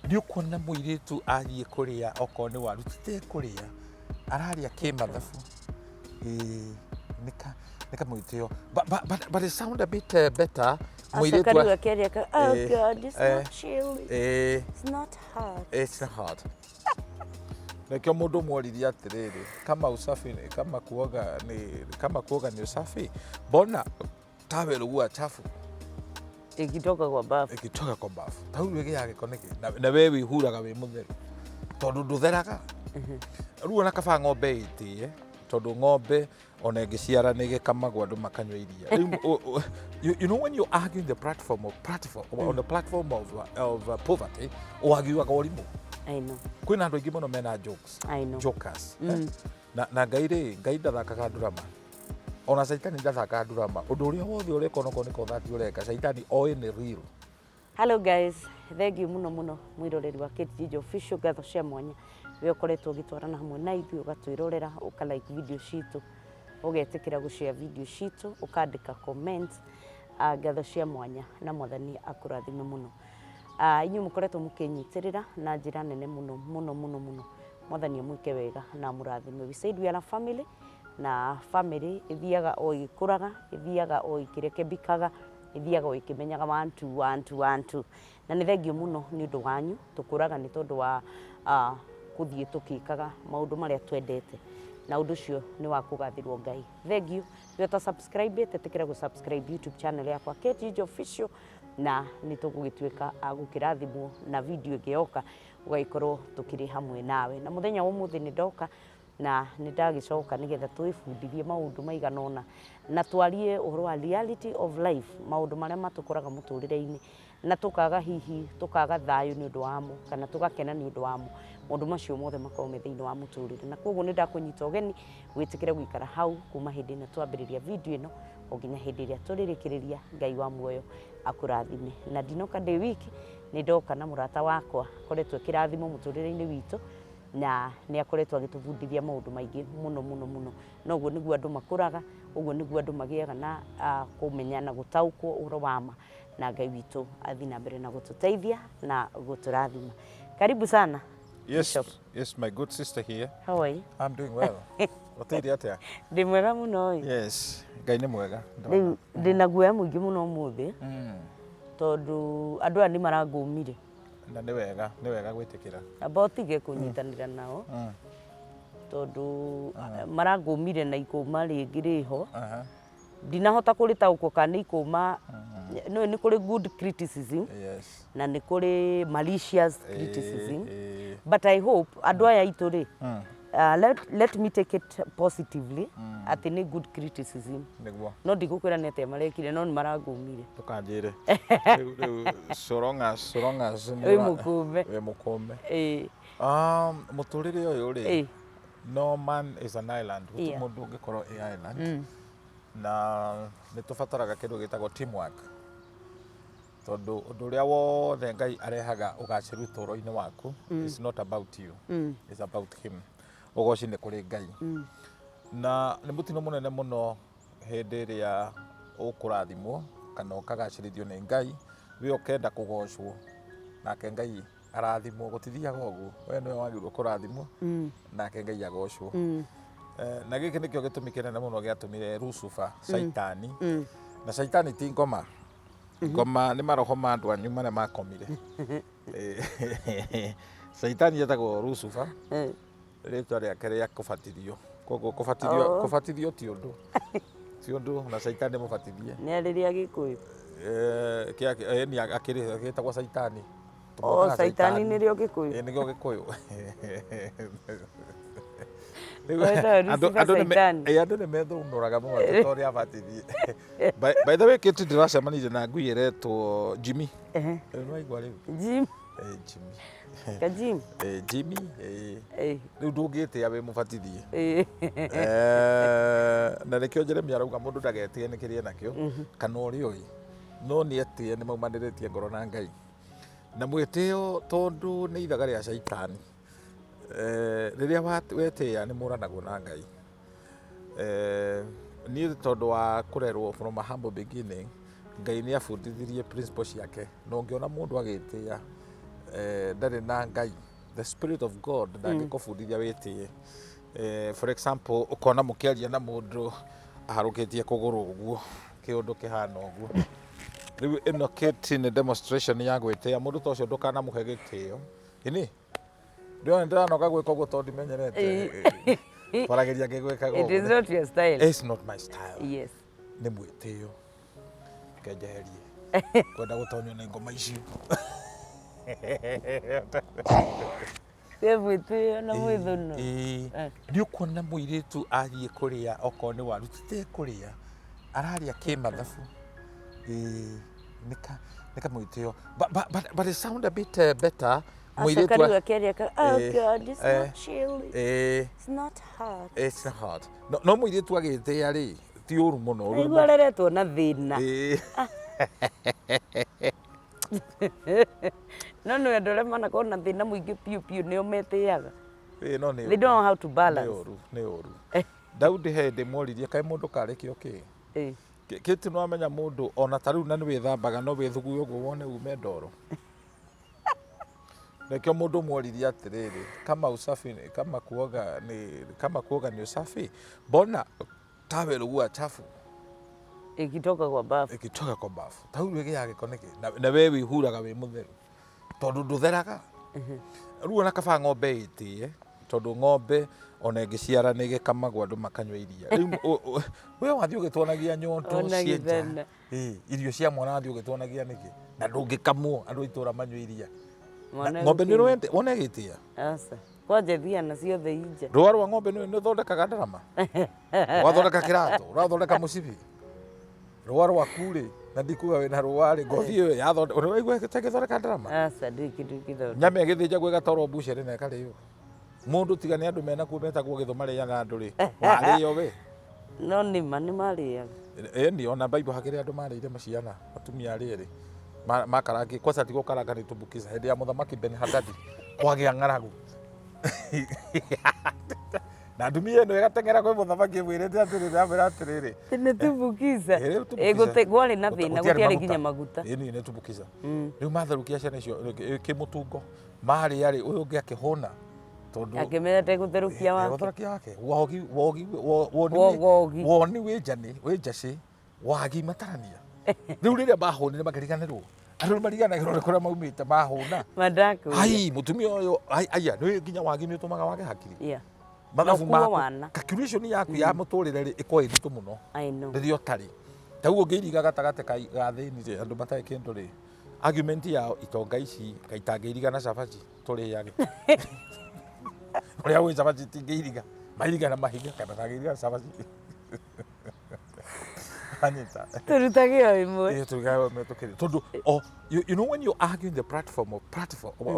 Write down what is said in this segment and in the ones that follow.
Nĩ ũkuona mũirĩtu athiĩ kũrĩa okorwo nĩ waru tũtekũrĩa ararĩa kĩmathabu nĩ kamwĩtĩo but it sound a bit better mũirĩtu akĩaria oh god it's not chilly it's not hard Nekio mũndũ mworirie atĩrĩrĩ kama usafi kama kuoga ni usafi mbona tawel huwa chafu ikitoka kwa bafu tau rwege yake koneke na wewe huraga we mutheru tondu ndutheraga rĩu ona kaba ng'ombe itie tondu ng'ombe ona ingĩciara nĩ gĩkamagwo andũ makanyua iria you know when you argue in the platform on the platform of poverty ũagiuaga ũrimũ. I know. Kwĩna andũ aingĩ mũno mena jokes. I know. Jokers. Na Ngai ndathakaga drama. Ona Saitani ndathakaga drama. Ũndũ ũrĩa wothe ũreka onokorwo nĩ kothati ũreka Saitani oĩ nĩ real. Hello guys, thank you muno mwiroreri wa Jijo official gatho cia mwanya. We ukoretwo gitwarana hamwe na ithuĩ ũgatwĩrorera ũka-like video citũ ũgetĩkĩra gũshare video citũ ũkandĩka comment gatho cia mwanya na mwathani akũrathime mũno. Inyuĩ mũkoretwo mũkĩnyitĩrĩra na njĩra nene mũno mwathani amwĩke wega na mũrathime. We said we are a family na family ithiaga o igĩkũraga ithiaga o ikĩrekebikaga ithiaga o ikĩmenyaga one two na nĩ thengio mũno nĩ ũndũ wanyu tũkũraga nĩ tondũ wa kũthiĩ tũkĩkaga maũndũ marĩa twendete na ũndũ ũcio nĩ wa kũgathĩrwo Ngai. Thengio nĩ ta subscribe tĩkĩra gũ-subscribe YouTube channel yakwa Jijo official na nĩ tũgũgĩtuĩka agũkĩrathimwo na video ĩgĩoka ũgaikorwo tũkĩrĩ hamwe nawe. Na mũthenya wa ũmũthĩ nĩ ndoka na nĩ ndagĩcoka nĩgetha twĩbundithie maũndũ maigana ũna na twarie ũhoro wa reality of life, maũndũ marĩa matũkoraga mũtũrĩre-inĩ na tũkaga hihi tũkaga thayũ nĩ ũndũ wamo kana tũgakena nĩ ũndũ wamo. Maũndũ macio mothe makorwo me thĩinĩ wa mũtũrĩre na koguo nĩ ndakũnyita ũgeni wĩtĩkĩre gũikara hau kuma hĩndĩ ĩno twambĩrĩria video ĩno o nginya hĩndĩ ĩrĩa tũrĩrĩkĩrĩria. Ngai wa muoyo akũrathime. Na ndinoka ndĩ wiki nĩ ndoka na mũrata wakwa koretwo kĩrathimo mũtũrĩre-inĩ witũ na nĩ akoretwo agĩtũbundithia maũndũ maingĩ mũno. Na ũguo nĩguo andũ makũraga, ũguo nĩguo andũ magĩaga na kũmenya na gũtaũkwo ũhoro wa ma na Ngai witũ athiĩ na mbere na gũtũteithia na gũtũrathima. Karibu sana. Yes, yes, my good sister here. How are you? I'm doing well. Watĩri atĩa? Ndĩ mwega mũno. Yes, Ngai nĩ mwega. Ndĩna guoya mũingĩ mũno ũmũthĩ tondũ andũ aya nĩ marangũmire. Na nĩ wega gwĩtĩkĩra. Amba ũtige kũnyitanĩra nao tondũ marangũmire na ikũma rĩngĩ rĩho. Ndinahota kũrĩtaũkwo kana nĩ ikũma nĩ kũrĩ good criticism na nĩ kũrĩ malicious criticism but I hope andũ aya aitũ rĩ let me take it positively atĩ nĩ good criticism no ndigũkwĩra nĩ atĩa marekire no nĩ marangũmire tũkanjĩre so long as wĩ mũkũme mũtũrĩre ũyũ rĩ no man is an island mũndũ ũngĩkorwo island na nĩ tũbataraga kĩndũ gĩtagwo teamwork tondu ũndũ ũrĩa wothe Ngai arehaga ũgacĩru tũũro-inĩ waku it's not about you it's about him. Ũgoci nĩ kũrĩ Ngai na nĩ mũtino mũnene mũno hĩndĩ ĩrĩa ũkũrathimwo kana ũkagacĩrithio nĩ Ngai we ũkenda kũgocwo nake Ngai arathimwo. Gũtithiaga ũguo, we nĩwe wagĩrĩirwo kũrathimwo nake Ngai agocwo. Na gĩkĩ nĩkĩo gĩtũmi kĩnene mũno gĩatũmire Lucifer Saitani na Saitani ti ngoma nĩ maroho ma andũ anyu marĩa makomire. Saitani etagwo Lucifer rĩtwa rĩake rĩa kũbatithio, koguo kũbatithio ti ũndũ na Saitani mũbatithie nĩ arĩria Gĩkũyũ ni agĩtagwo Saitani. Saitani nĩrĩo Gĩkũyũ nĩgĩo Gĩkũyũ. Andũ nĩ methũnũraga mũno tũrĩa abatithie. By the way, kĩtu ndĩracemanirie na ngui ĩretwo Jimmy. Nĩwaigua rĩu? Jimmy. Jimmy. Jimmy. Rĩu ndũngĩtĩa wĩ mũbatithie. Na nĩkĩo Jeremia arauga mũndũ ndagetĩe nĩ kĩrĩa nakĩo kana ũrĩa ũĩ no nĩ etĩe nĩ maumanĩrĩtie ngoro na Ngai. Na mwĩtĩo tondũ nĩ ithaga rĩa Saitani. Rĩrĩa wetĩa nĩ mũranagwo na Ngai. Niĩ tondũ wa kũrerwo from a humble beginning Ngai nĩ abundithirie principles ciake na ũngĩona mũndũ agĩtĩa ndari na Ngai, the spirit of God ndangĩkũbundithia wĩtĩye. For example, ukona mũkĩaria na mũndũ aharũkĩtie kũgũrũ ũguo kĩũndũ kĩhana ũguo, rĩu ĩno kĩti nĩ demonstration ya gwĩtĩya mũndũ ta ũcio ndũkanamũhe gĩtĩyo. Ini ndio ndĩranoga gwĩka ũguo tondũ ndimenyerete kwarageria ngĩgwĩkaga ũguo. It is not your style. It's not my style. Yes. Nĩ mwĩtĩyo kenjeherie kwenda gũtonywo nĩ ngoma icio. Nĩ mwĩtĩyo na mwĩthũno. Nĩ ũkuona mũirĩtu athiĩ kũrĩa okorwo nĩ waru tũtĩ kũrĩa ararĩa kĩmathabu. Nika mwĩtĩyo. But it sound a bit better. Mũirĩtu akĩaria oh God, it's not chilly. It's not hot. It's not hot. No mũirĩtu agĩtĩya rĩ ti ũru mũno. Nĩguo areretwo na thĩna. No nĩ andũ arĩa manakorwo na thĩna mũingĩ piũ piũ nĩo metĩyaga. They don't know how to balance. Nĩ ũru. Daudi he ndĩmoririe kaĩ mũndũ karĩkio kĩ? Kĩti no amenya mũndũ ona ta rĩu na nĩ wĩthambaga no wĩthuguye ũguo wone ume ndoro. Nekio mũndũ mworirie atĩrĩrĩ, kama usafi kama kuoga ni usafi, mbona tawel huwa chafu ikitoka kwa bafu? Ikitoka kwa bafu tau wĩgĩaga gĩko nĩkĩ? Na wewe wĩhuraga wĩ mũtheru tondũ ndũtheraga. Rĩu ona kaba ng'ombe ĩtĩye tondũ ng'ombe ona ĩngĩciara nĩ ĩgĩkamagwo andũ makanyua iria. Rĩu we wathiĩ ũgĩtwonagia nyondo cienja irio cia mwana wathiĩ ũgĩtwonagia nĩkĩ? Na ndũngĩkamwo andũ itũra manyua iria. Ng'ombe nĩ wone gĩtĩya? Asa kwanja thiana ciothe inja. Rũa rwa ng'ombe nĩ thondekaga ndarama? Wathondeka kĩratũ, ũrathondeka mũcibi? Rũa rwaku rĩ na ndikuga wĩna rũa rĩ ngothi ĩyo yathondeka ũraigua gĩthondeka ndarama? Asa ndikithondeka. Nyama ĩgĩthĩnjagwo ĩgatwarwo mbucĩrĩ na ĩkarĩo. Mũndũ tiga nĩ andũ mena kuo metagwo gĩthũ marĩaga andũ rĩ warĩyo we? No nĩma nĩ marĩaga. Ĩni ona Bible hakĩrĩ andũ marĩire maciana atumia arĩ makarangi kwanza tigo karanga nĩ tumbukiza hĩndĩ ya mũthamaki Ben Hadadi kwagĩa ng'aragu. Na ndumia ĩno ĩgateng'era kwĩ mũthamaki ĩmwĩrĩte atĩrĩrĩ amwĩra atĩrĩrĩ nĩ tumbukiza gwarĩ na thĩna gũtiarĩ nginya maguta. Ĩni nĩ tumbukiza. Rĩu matherũkia ciana icio kĩmũtungo marĩa rĩ ũyũ ũngĩ akĩhũna tondũ akĩmenya tegũtherũkia wake wogi woni wĩ njacĩ wagi matarania. Rĩu rĩrĩa mahũnire makĩriganĩrwo andũ mariganagĩrwo nĩ kũrĩa maumĩte mahũna. Ai mũtumia ũyũ aya nĩ nginya wagi nĩ ũtũmaga wage hakiri. Mathabu maku calculation yaku ya mũtũrĩre rĩ ĩkorwo ĩritũ mũno rĩrĩa ũtarĩ. Ta ũguo ũngĩiriga gatagatĩ ga thĩni rĩ andũ matarĩ kĩndũ rĩ argument yao itonga ici kaitangĩiriga na cabaci tũrĩage. Ũrĩa wĩ cabaci tingĩiriga mairiga na mahiga kana ndangĩiriga na cabaci. Turutage o imwe. You know when you're arguing the platform on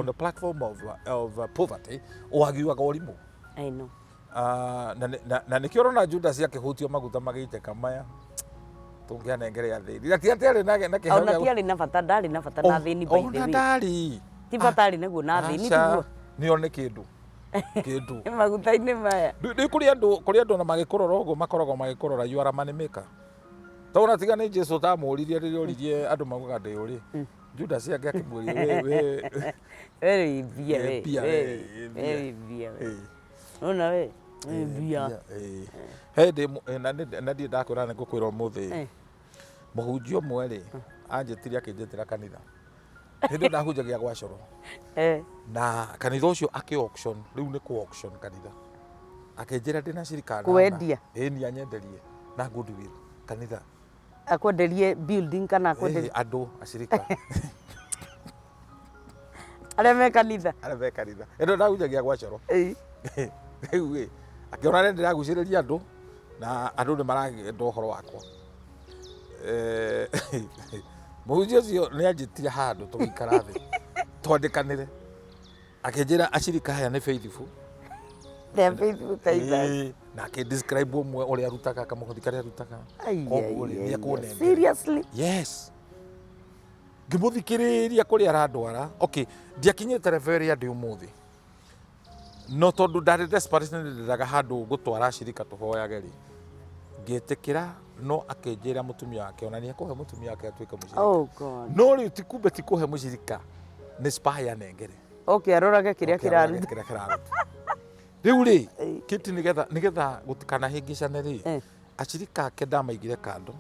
the platform of poverty, ũagiuaga ũrimũ. I know. Na nĩkĩo ũrona Judas akĩhutio maguta magĩitĩka maya tũngĩanengerea thĩni. Na tiarĩ na kĩheo. Ona tiarĩ na bata ndarĩ na bata na thĩni by the way. Ona ndarĩ. Ti bata arĩ naguo na thĩni tiguo. Nĩone kĩndũ. Maguta-inĩ maya. Nĩ kũrĩ andũ ona magĩkũrora ũguo makoragwo magĩkũrora you are a money maker. Tona tiga nĩ Jesu tamũririe rĩrĩa oririe andũ maugaga ndĩ ũrĩ. Judas yake akĩmũria we bia. Ona we bia. Hĩndĩ na ndiĩ ndakwĩra nĩ ngũkwĩra ũmũthĩ mũhunjia ũmwe rĩ anjĩtire akĩnjĩtĩra kanitha. Hĩndĩ ndahunjagia gwa coro. Na kanitha ũcio akĩ-auction rĩu nĩ ku-auction kanitha. Akĩnjĩra ndĩna cirika kwendia. Ĩni anyenderie na goodwill kanitha. Akwenderie building kana akwenderie andũ acirika. Arĩa me kanitha. Ĩndo ndahunjagia gwa coro. Rĩu akĩona nĩ ndĩragucĩrĩria andũ na andũ nĩ maragenda ũhoro wakwa. Mũhunjia ũcio nĩ anjĩtire handũ tũgĩikara thĩ twandĩkanĩre. Akĩnjĩra acirika aya nĩ faithful. They are faithful tithers. Na akĩdescribe ũmwe ũrĩa arutaga kamũhothi karĩa arutaga. Seriously? Yes. Ngĩmũthikĩrĩria kũrĩa arandwara. Okay, ndiakinyĩte level ĩrĩa ndĩ ũmũthĩ. No tondũ ndarĩ desperate nĩ ndĩraga handũ gũtwara acirika tũhoyage rĩ. Ngĩtĩkĩra no akĩnjĩra mũtumia wake ona nĩ ekũhe mũtumia wake atuĩke mũcirika. Oh God. No rĩu ti kumbe ti kũhe mũcirika. nĩ spy anengere okay arorage kiria kiraruta riu ri kiti nigetha gutikanahingicane ri acirika ake ndamaigire kando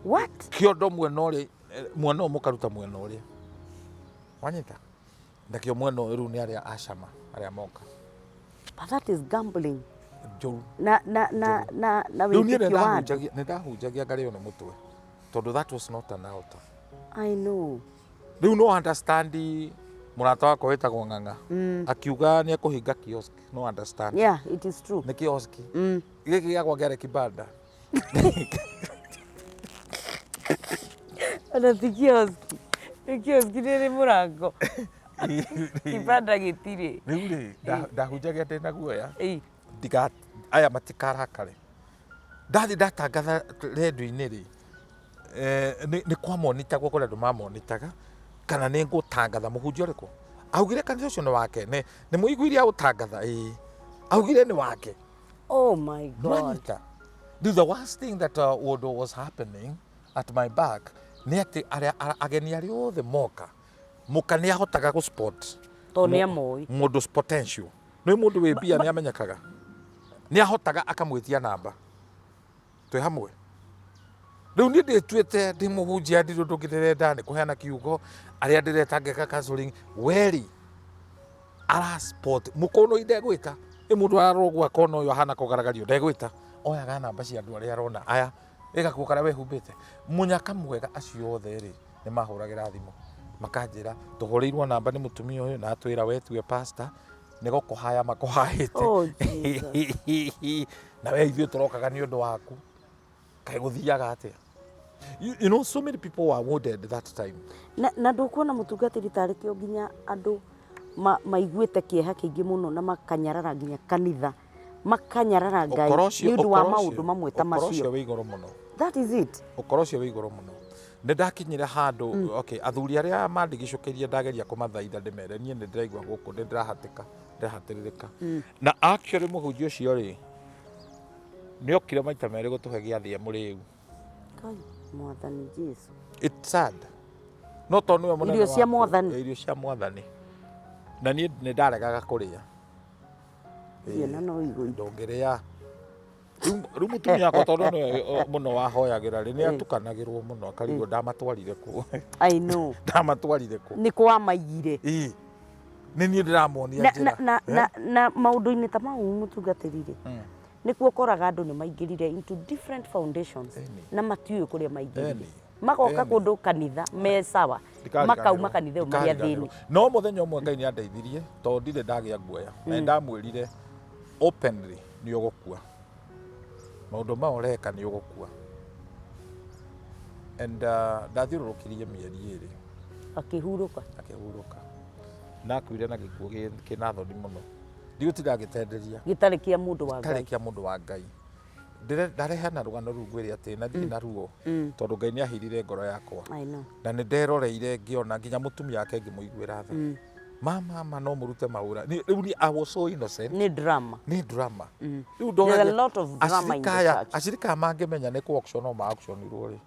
what kiondo mwena ũyũ mũkaruta mwena ũrĩa wanyita ndakio mwena ũyũ rĩu nĩ arĩa a Shammar arĩa moka. But that is gambling. Joe. Na wĩtĩkio wa andũ. Nĩ ndahunjagia ngarĩo nĩ mũtwe tondũ that was not an altar. I know. Rĩu no understand mũrata wakwa wĩtagwo Ng'ang'a akiuga nĩ ekũhinga kiosk, no understand. Yeah, it is true. Nĩ kiosk. Gĩkĩ gĩagwa gĩarĩ kibanda. Ona ti kiosk. Kiosk nĩ mũrango. Kibanda gĩtirĩ. Rĩu rĩ ndahunjagia ndĩna guoya. Aya matikarakare. Ndathi ndatangatha redio-inĩ rĩ nĩ kwamonitagwo kũrĩa andũ mamonitaga kana nĩ ngũtangatha mũhunjia ũrĩkũ augire kanitha ũcio nĩ wake nĩ mũiguire agũtangatha augire nĩ wake. Oh my God. The worst thing that was happening at my back nĩ atĩ ageni arĩa othe moka mũka nĩ ahotaga gũ spot to nĩ amoi mũndũ potential nĩ mũndũ wĩ bia nĩ amenyekaga nĩ ahotaga akamwĩtia namba twĩ hamwe. Rĩu niĩ ndĩtuĩte ndĩ mũhunjia ndirũ ndũngĩrenda nĩ kũheana kiugo arĩa ndĩreta ngeka counseling weri ara sport mũkono ndegwĩta mũndũ ararogwo akona ũyũ ahana kũgaragario ndegwĩta oyaga namba cia andũ arĩa arona aya ĩgakuo kana wehumbĩte mũnyaka mwega acio othe rĩ nĩ mahũragĩra thimũ makanjĩra tũhũrĩirwo namba nĩ mũtumia ũyũ na atwĩra wetue pastor nĩ gũkũhaya makũhayĩte na we ithuĩ tũrokaga nĩ ũndũ waku kaĩ gũthiaga atĩa. You know, so many people were wounded that time. Na ndũkuona mũtungatĩri tarĩ kĩo nginya andũ maiguĩte kĩeha kĩingĩ mũno na makanyarara nginya kanitha makanyarara Ngai nĩ ũndũ wa maũndũ mamwe ta macio. Ũkoro ũcio wĩ igũrũ mũno. That is it. Ũkoro ũcio wĩ igũrũ mũno. Nĩ ndakinyire handũ okay athuri arĩa mandigicũkĩrie ndageria kũmathaitha ndĩmere niĩ nĩ ndĩraigua gũkũ nĩ ndĩrahatĩrĩrĩka na actually mũhunjia ũcio rĩ nĩ okire maita merĩ gũtũhe gĩathĩ mũrĩu. Mwathani Jesu. It's sad. No to nĩwe mũnene irio cia Mwathani. Irio cia Mwathani. Na niĩ nĩ ndaregaga kũrĩa. Ciana no igũi. Ndongĩrĩa. Rĩu mũtumia wakwa tondũ nĩwe mũno wahoyagĩra rĩ nĩ atukanagĩrwo mũno akarigwo ndamatwarire kũ. I know. Ndamatwarire kũ. Nĩ kwa maigire. Nĩ niĩ ndĩramonia njĩra. Na maũndũ-inĩ ta mau mũtungatĩri rĩ. Nĩkuo ũkoraga andũ nĩ maingĩrire into different foundations na matiũĩ kũrĩa maingĩrire magoka kũndũ kanitha me sawa makauma kanitha ũyũ marĩ athĩni. No mũthenya ũmwe Ngai nĩ andeithirie tondũ ndirĩ ndagĩa guoya na ndamwĩrire openly nĩ ũgũkua maũndũ mau ũreka nĩ ũgũkua and ndathiũrũrũkĩrie mĩeri ĩrĩ akĩhurũka na akuire na gĩkuũ kĩna thoni mũno. Ndigũtinda ngĩtenderia gĩtarĩ kĩa mũndũ wa Ngai ndareheana rũgano rũu ngwĩre atĩ na ndirĩ na ruo tondũ Ngai nĩ ahirire ngoro yakwa na nĩ nderoreire ngĩona nginya mũtumia wake ngĩmũiguĩra tha mama no mũrute maũra rĩu I was so innocent. Nĩ drama rĩu there's a lot of drama in the church. Acirika mangĩmenya nĩ ku-auction no ma-auctionirwo rĩ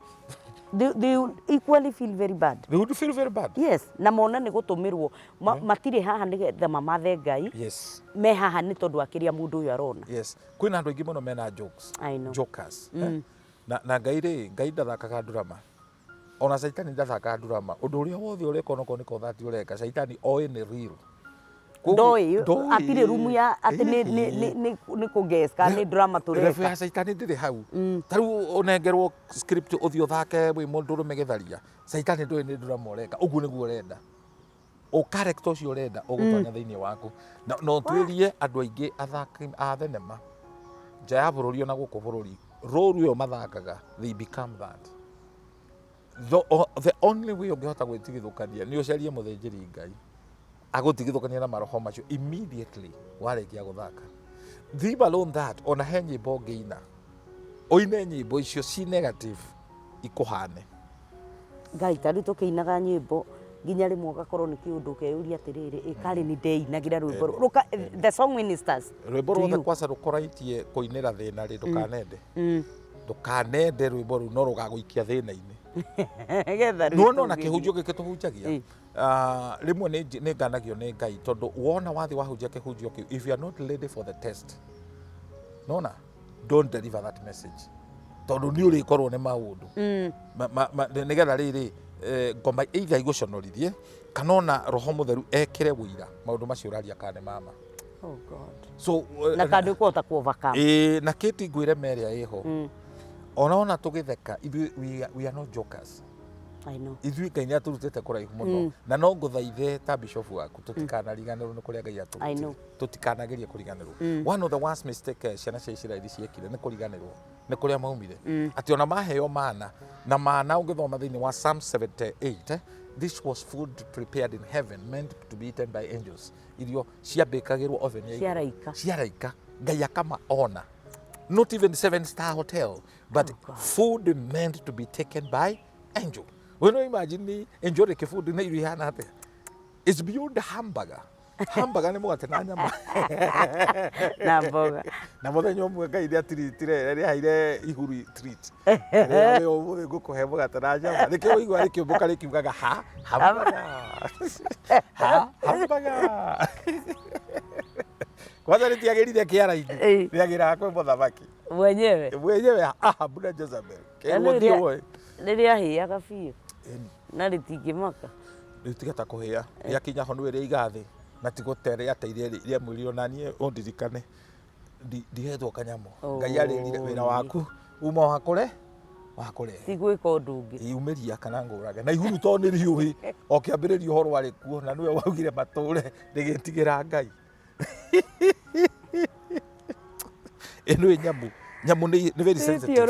they equally feel very bad. They would feel very bad. Yes, na mona nĩ gũtũmĩrwo matirĩ haha nĩgetha mamathe Ngai. Yes. Me haha nĩ tondũ akĩria mũndũ ũyũ arona. Yes. Kwĩna andũ aingĩ mũno mena jokes. I know. Jokers. Na Ngai ndathakaga drama. Ona Saitani ndathakaga drama. Ũndũ ũrĩa wothe ũreka onokorwo nĩ kothati ũreka Saitani oĩ nĩ real. Ndoi atirĩ rumu ya atĩ nĩ kũgeska nĩ drama tũreka. Refu ya Saitani ndĩrĩ hau. Tarĩu ũnengerwo script ũthiĩ ũthake wĩ mũndũ ũrũme gĩtharia. Saitani ndũĩ nĩ drama ũreka. Ũguo nĩguo ũrenda. Character ũcio ũrenda ũgũtonya thĩinĩ waku. No twĩrie andũ aingĩ athaki a thenema. Nja ya bũrũri ona gũkũ bũrũri. Role ĩyo mathakaga they become that. The only way ũngĩhota gwĩtigithũkania nĩ ũcarie mũthĩnjĩri Ngai. Agũtigithũkania na maroho macio immediately warĩkia gũthaka. Leave alone that ona he nyĩmbo ngĩina oine nyĩmbo icio ci negative ikũhane. Ngai tarĩ tũkĩinaga nyĩmbo nginya rĩmwe ũgakorwo nĩ kĩũndũ keyũria atĩrĩrĩ ĩkarĩ nĩ ndĩinagĩra rwĩmbo the song ministers rwĩmbo rwothe kwaca rũkoraitie kũinĩra thĩna rĩ ndũkanende rwĩmbo rũu no rũgagũikia thĩna-inĩ. No na kĩhunjio gĩkĩ tũhunjagia rimwe nĩ nganagio nĩ Ngai tondũ wona wathi wahunjia kĩhunjio kĩu, if you are not ready for the test, nona, don't deliver that message tondũ nĩ ũrĩkorwo nĩ maũndũ nĩgetha rĩrĩ ngoma either igũconorithie kana ona Roho Mũtheru ekĩre wũira maũndũ macio ũraria kana nĩ mama. Oh God. So na kandũ kũhota overcome. Na kĩti ngwĩre merĩa ĩho ona tũgĩtheka, we are not jokers. I know. Ithuĩ Ngai nĩ atũrutĩte kũraihu mũno na no ngũthaithe ta bishop waku tũtikanariganĩrwo nĩ kũrĩa Ngai atũrutĩte, tũtikanagerie kũriganĩrwo. One of the worst mistake ciana cia Isiraeli ciekire nĩ kũriganĩrwo nĩ kũrĩa maumire, atĩ ona maheo mana na mana ũngĩthoma thĩinĩ wa Psalm 78, this was food prepared in heaven meant to be eaten by angels. Irio ciambĩkagĩrwo oven ya ciaraika Ngai akamaona, not even 7-star hotel, but food meant to be taken by angel. When you imagine enjoy the food na irio ihana atĩa, it's beyond the hamburger. Hamburger nĩ mũgate na nyama na mboga. Na mũthenya ũmwe Ngai nĩ atiritire rĩrĩa haire ihuru treat rĩrĩa ũmũthĩ ngũkũhe mũgate na nyama, nĩkĩo ũigua rĩkĩũmbũka rĩkiugaga hamburger hamburger. Kwanza rĩtiagĩrire kĩara-inĩ, rĩagĩraga kwĩ mũthamaki mwenyewe Ahabu na Jezebel. Rĩrĩa hĩaga biũ na rĩtingĩmaka, rĩtigata kũhĩa, rĩakinya ho nĩwe rĩiga thĩ na tigũtere ateire rĩamwĩrire na niĩ ũndirikane ndihetwo kanyamũ. Ngai arĩrire wĩra waku uma wakũre tigwĩka ũndũ ũngĩ, iumĩria kana ngũrage na ihuru to nĩ riũĩ o kĩambĩrĩria ũhoro warĩ kuo na nĩwe waugire matũre rĩgĩtigĩra Ngai. Ĩno nyamũ nĩ very sensitive.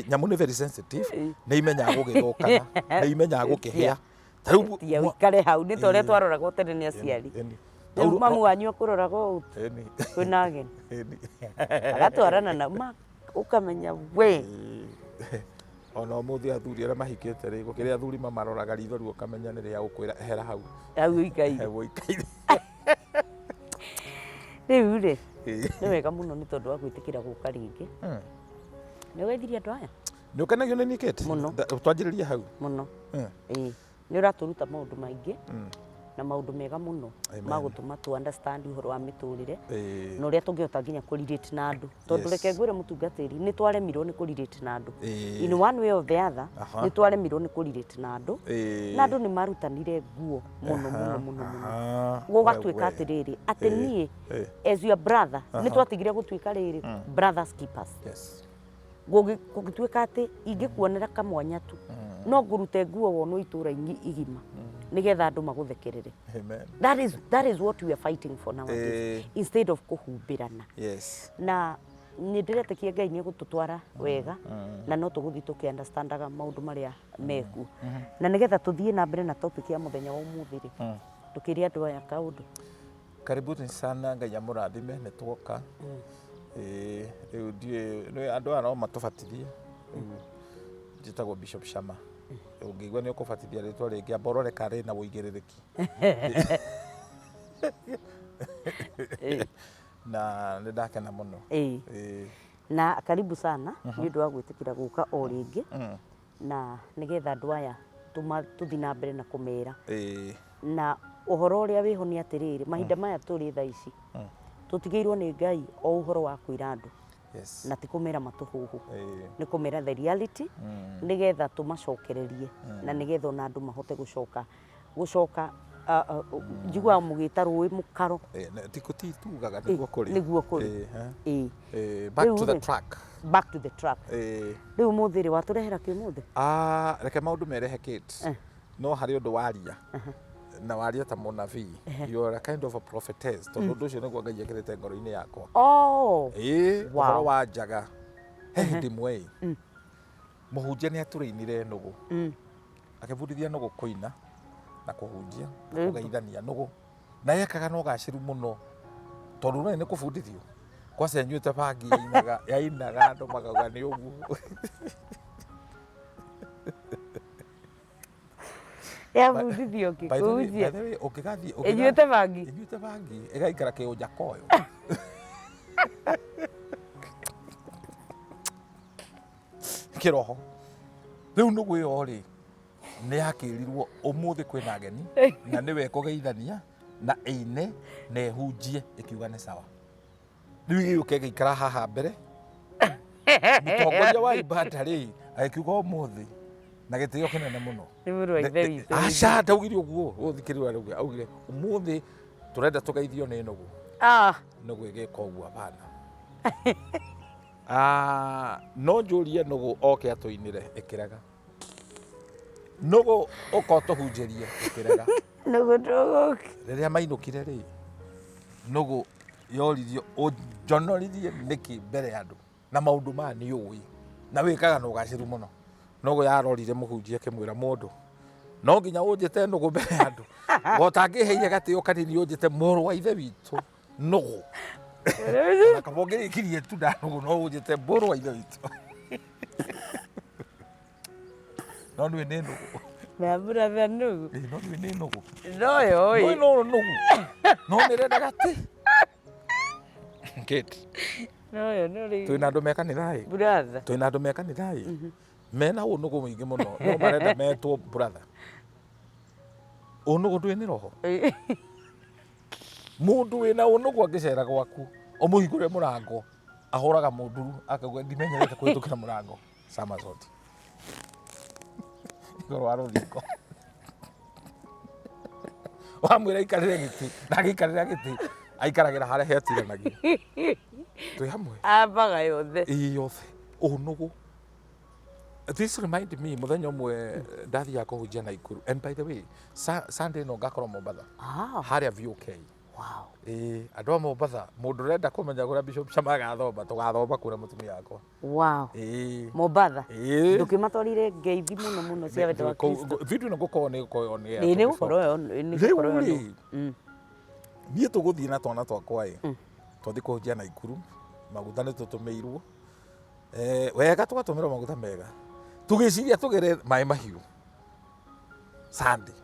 Nyamũ nĩ very sensitive, nĩ imenyaga gũgĩthũkana, nĩ imenyaga gũkĩhĩa. Tarĩu ikare hau nĩ ta ũrĩa twaroragwo tene nĩ aciari. Rĩu mamu wanyu akũroragwo kwĩna ageni agatwarana na ũkamenya we. Ona ũmũthĩ athuri arĩa mahikĩte rĩ, gũkĩrĩ athuri mamaroraga ritho rĩu ũkamenya nĩ rĩa gũkwĩra ehera hau ikaire. Rĩu rĩ nĩ wega mũno nĩ tondũ wa gwĩtĩkĩra gũka rĩngĩ. Nĩ ũgeithirie andũ aya? Nĩ ũkenagio nĩ niĩ Kate? Mũno. Twanjĩrĩrie hau? Mũno. Nĩ ũratũruta maũndũ maingĩ na maũndũ mega mũno ma gũtũma tu understand ũhoro wa mĩtũrĩre na ũrĩa tũngĩhota nginya kũ-relate na andũ, tondũ reke ngwĩre mũtungatĩri nĩ twaremirwo nĩ kũ-relate na andũ in one way or the other. Nĩ twaremirwo nĩ kũ-relate na andũ na andũ nĩ marutanire nguo mũno gũgatuĩka atĩrĩrĩ atĩ niĩ as your brother nĩ twatigire gũtuĩka rĩrĩ brothers keepers. Gũgĩtuĩka atĩ ingĩkuonera kamwanya tu no ngũrute nguo wonwo itũra-inĩ igima nĩgetha andũ magũthekerere. That is what we are fighting for nowadays, instead of kũhumbĩrana. Na nĩ ndĩretĩkia Ngai nĩ egũtũtwara wega na no tũgũthiĩ tũkĩ-understandaga maũndũ marĩa mekuo na nĩgetha tũthiĩ na mbere na topic ya mũthenya wa ũmũthĩ rĩ, tũkĩria andũ aya kaũndũ. Karibuni sana, Ngai amũrathime nĩ tuoka. Rĩu ndiĩ andũ aya no matũbatithie. Njĩtagwo Bishop Shammar. Ũngĩigua nĩ ũkũbatithia rĩtwa rĩngĩ amba ũrore kana rĩna wũigĩrĩrĩki. Na nĩ ndakena mũno. Na karibu sana nĩ ũndũ wa gwĩtĩkĩra gũka o rĩngĩ na nĩgetha andũ aya tũthiĩ na mbere na kũmera. Na ũhoro ũrĩa wĩho nĩ atĩrĩrĩ, mahinda maya tũrĩ thaa ici tũtigĩirwo nĩ Ngai o ũhoro wa kwĩra andũ na ti kũmera matũhũhũ, nĩ kũmera the reality nĩgetha tũmacokererie na nĩgetha ona andũ mahote gũcoka njiguaga mũgĩta rũĩ mũkaro titugaga nĩguo kũrĩ. Back to the track. Rĩu ũmũthĩ rĩ watũrehera kĩ ũmũthĩ? Reke maũndũ merehe Kate, no harĩ ũndũ waria na waria ta mũnabii. You are a kind of a prophetess, tondũ ũndũ ũcio nĩguo Ngai ekĩrĩte ngoro-inĩ yakwa. Ũhoro wa Njaga he hĩndĩ ĩmwe mũhunjia nĩ atũrĩinire nũgũ, akĩbundithia nũgũ kũina na kũhunjia kũgeithania nũgũ, na yekaga na ũgacĩru mũno tondũ nĩ kũbundithio kwaca nyuĩte bangi yainaga andũ magauga nĩ ũguo. Yabundithio kĩkũhunjia ĩnyuĩte bangi ĩgaikara kĩũnja koyo. Kĩroho rĩu nũgũ ĩyo rĩ nĩ yakĩrirwo ũmũthĩ kwĩna ageni na nĩwe kũgeithania na ine na ehunjie ĩkiuga nĩ sawa. Rĩu gĩũke gĩikara haha mbere mũtongoria wa ibada rĩ agĩkiuga ũmũthĩ na gĩtĩo kĩnene mũno. Nĩ mũrũ wa ithe witũ. Aca ndaugire ũguo ũthikĩrĩria rĩu augire ũmũthĩ tũrenda tũgeithio nĩ nũgũ. Nũgũ ĩgĩka ũguo hapana. No njũrie nũgũ oke atũinĩre ĩkĩrega. Nũgũ ũka ũtũhunjĩrie ĩkĩrega. Nũgũ ndũgũka. Rĩrĩa mainũkire rĩ nũgũ yoririo ũnjonorithie nĩkĩ mbere ya andũ na maũndũ maya nĩ ũĩ na wĩkaga na ũgacĩru mũno. Nũgũ yarorire mũhunjia akĩmwĩra mũndũ no nginya ũnjĩte nũgũ mbere ya andũ gotangĩheire gatĩo kanini ũnjĩte mũrũ wa ithe witũ nũgũ. Kabongĩrĩkirie tu nda nũgũ no ũnjĩte mũrũ wa ithe witũ. No nĩ nũgũ. Na brother nũgũ. No nĩ nũgũ. No yo. No nũgũ. No nĩrenda gatĩ. Kate. No yo no ri. Twĩna andũ me kanitha ĩ. Brother. Twĩna andũ me kanitha ĩ. Mena ũnũgũ mũingĩ mũno no marenda metwo brother. Ũnũgũ ndwĩ nĩ roho. Mũndũ wĩna ũnũgũ angĩcera gwaku ũmũhingũre mũrango ahũraga mũnduru akauga ndimenyerete kũhĩtũkĩra mũrango. Shammar soti. Igũrũ wa rũthingo. Wamwĩra aikarĩre gĩtĩ na agĩikarĩra gĩtĩ aikaragĩra harĩa hetiranagio. Twĩ hamwe. Ambaga yothe. Yothe. Ũnũgũ. This reminded me muthenya ũmwe ndathiaga kũhunjia Naikuru, and by the way Sunday no ngakorwo Mombatha harĩa VOK. Wow. Andũ a Mombatha mũndũ ũrenda kũmenya kũrĩa Bishop Shammar agathomba tũgathomba kũrĩa mũtumia wakwa. Wow. Mombatha. Ndũkĩmatwarire ngeithi mũno mũno cia wendo wa Kristo. Video ĩno ngũkorwo nĩ gũkorwo nĩ nĩ gũkorwo rĩu niĩ tũgũthiĩ na twana twakwa twathiĩ kũhunjia Naikuru maguta nĩ tũtũmĩirwo wega tũgatũmĩrwo maguta mega tũgĩciria tũgere maĩ mahiũ Sunday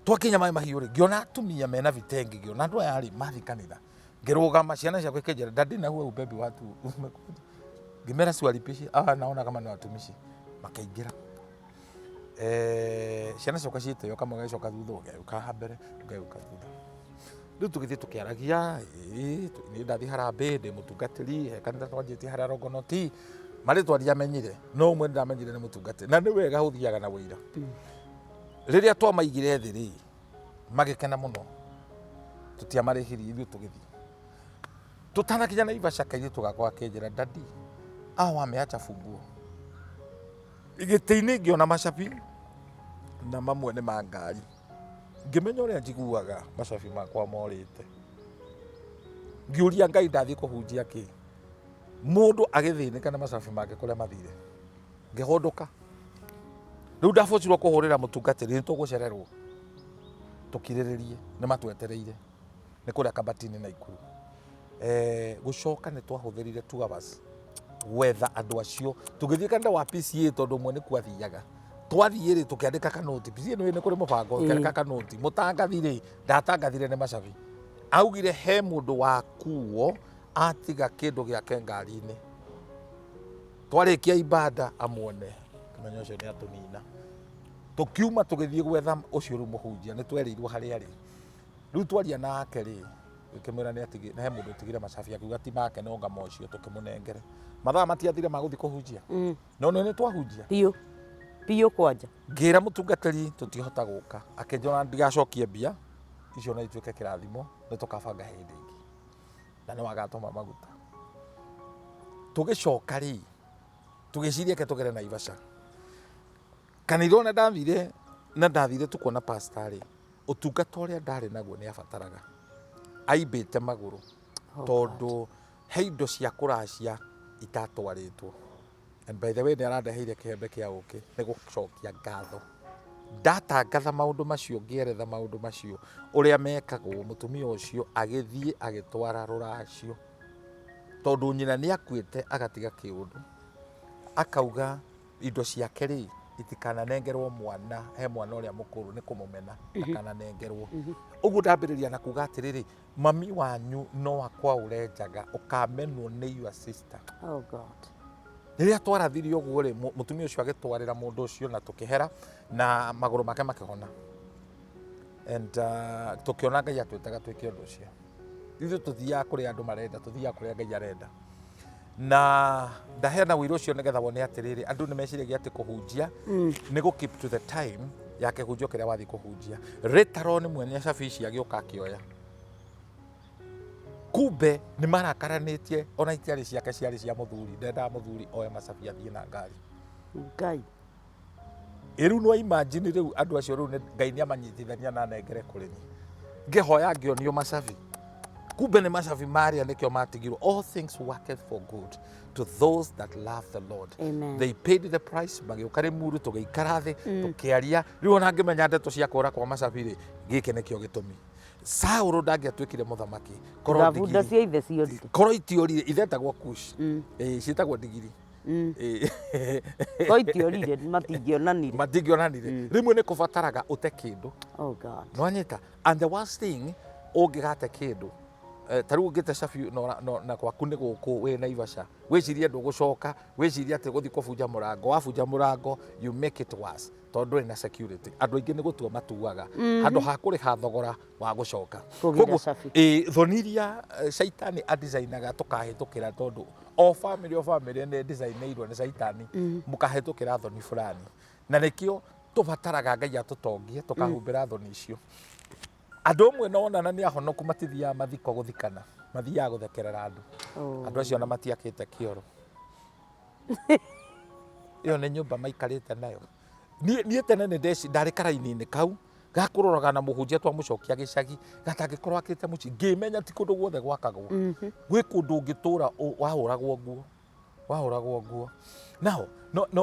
twakinya maĩ mahiũ rĩ ngĩona atumia mena vitengi ngĩona andũ aya rĩ mathiĩ kanitha ngĩrũgama ciana ciakwa ikĩnjĩra dadi na huwa ubebi watu ngĩmera swalipishi naona kama ni watumishi makaingĩra ciana ciakwa ciĩtĩo kamwe gagĩcoka thutha ũgĩũka mbere ũgĩũka thutha rĩu tũgĩthiĩ tũkĩaragia nĩ ndathiĩ harambĩ ndĩ mũtungatĩri he kanitha twanjĩtie harĩa Rongonoti marĩtwa ndiamenyire no ũmwe ndamenyire nĩ mũtungatĩri na nĩ wega ũthiaga na wĩira rĩrĩa twamaigire thĩ rĩ magĩkena mũno tũtiamarĩhirie ithuĩ tũgĩthiĩ tũtanakinya Naivasha kairĩtu tũgakwa akĩnjĩra dadi wameacha funguo gĩtĩ-inĩ ngĩona macabi na mamwe nĩ ma ngari ngĩmenya ũrĩa njiguaga macabi makwa morĩte ngĩũria Ngai ndathiĩ kũhunjia kĩ mũndũ agĩthĩnĩka na macabi make kũrĩa mathire ngĩhũndũka rĩu ndabocirwo kũhũrĩra mũtungatĩri nĩ tũgũcererwo tũkirĩrĩrie nĩ matwetereire nĩ kũrĩa Kabatini Naikuru gũcoka nĩ twahũthĩrire 2 hours wetha andũ acio tũgĩthiĩ kanitha wa PCA tondũ ũmwe nĩ kwathiaga twathiĩ rĩ tũkĩandĩka kanoti PCA nĩ kũrĩ mũbango tũkĩandĩka kanoti mũtangathi rĩ ndatangathire nĩ macabi augire he mũndũ wakuo atiga kĩndũ gĩake ngari-inĩ twarĩkia ibada amwone kĩmenya ũcio nĩ atũnina tũkiuma tũgĩthiĩ gwetha ũcio rĩu mũhunjia nĩ twereirwo harĩa rĩ rĩu twaria nake rĩ gĩkĩmwĩra nĩ he mũndũ ũtigire macabi akiuga ti make no ngama ũcio tũkĩmũnengere mathaa matiathire ma gũthiĩ kũhunjia no nĩ twahunjia biũ kwanja ngĩra mũtungatĩri tũtihota gũka akĩnjona ndigacokie mbia icio no ituĩke kĩrathimo nĩ tũkabanga hĩndĩ ĩngĩ na nĩ wagatũma maguta tũgĩcoka rĩ tũgĩciria ke tũgere Naivasha kanitha ona ndathire tukuona pastor rĩ ũtungata ũrĩa ndarĩ naguo nĩ abataraga aimbĩte magũrũ tondũ he indo cia kũracia itatwarĩtwo and by the way nĩ arandeheire kĩhembe kĩa ũkĩ nĩ gũcokia ngatho ndatangatha maũndũ macio ngĩeretha maũndũ macio ũrĩa mekagwo mũtumia ũcio agĩthiĩ agĩtwara rũracio tondũ nyina nĩ akuĩte agatiga kĩũndũ akauga indo ciake rĩ itikananengerwo mwana he mwana ũrĩa mũkũrũ nĩ kũmũmena ndakananengerwo ũguo ndambĩrĩria na kuga atĩrĩrĩ mami wanyu no akwaũre Njaga ũkamenwo nĩ your sister riria twarathire uguo ri mutumia ucio agitwarira mundu ucio na tukihera na maguru make makihona and tukiona Ngai atwetaga twike undu ucio ithu tuthiaga kuri andu marenda tuthiaga kuri Ngai arenda na ndaheana wira ucio nigetha wone atiriri andu ni meciragia ati kuhunjia ni go keep to the time ya kihunjio kiria wathi kuhunjia retaro ni mwene shafishi agioka akioya kumbe ni marakaranitie ona itiari ciake ciari cia muthuri ndenda muthuri oya macabi athie na ngari Ngai iru no imagine riu andu acio riu Ngai ni amanyitithania na nengere kuri ni ngihoya ngionio macabi kumbe ni macabi maria nikio matigirwo all things worketh for good to those that love the Lord. Amen. They paid the price magiukare muru tugeikara thi tukiaria riu ona ngimenya ndeto cia kura kwa macabi ri gike nikio gitumi Sauro ndangiatwikire muthamaki koro itiorire ithetagwo kush ciitagwo ndigiri itiorire matingionanire rimwe ni kubataraga ute kindu nwanyita and the worst thing ungigate kindu taru ungite cabi na kwaku ni guku we Naivasha wicirie ndu gucoka wicirie ati guthi kubunja murango wabunja murango you make it worse tondu ina security andu aingi ni gutua matuaga handu ha kuriha thogora wa gucoka koguo thoniria shaitani adesignaga tukahitukira tondu o family ni designeirwo ni shaitani mukahitukira thoni fulani na nikio tubataraga Ngai atutongie tukahumbira thoni icio andu amwe nona ni ahonoku matithia mathiko guthikana mathia guthekerera andu andu acio na matiakite kioro iyo ni nyumba maikarite nayo nie tene ni ndari karaini-ini kau gakuroraga na muhunjia twa mucokia gicagi gatangikorwo akite muci ngimenya ti kundu guothe gwakagwo gwi kundu ungitura wahuragwo nguo nao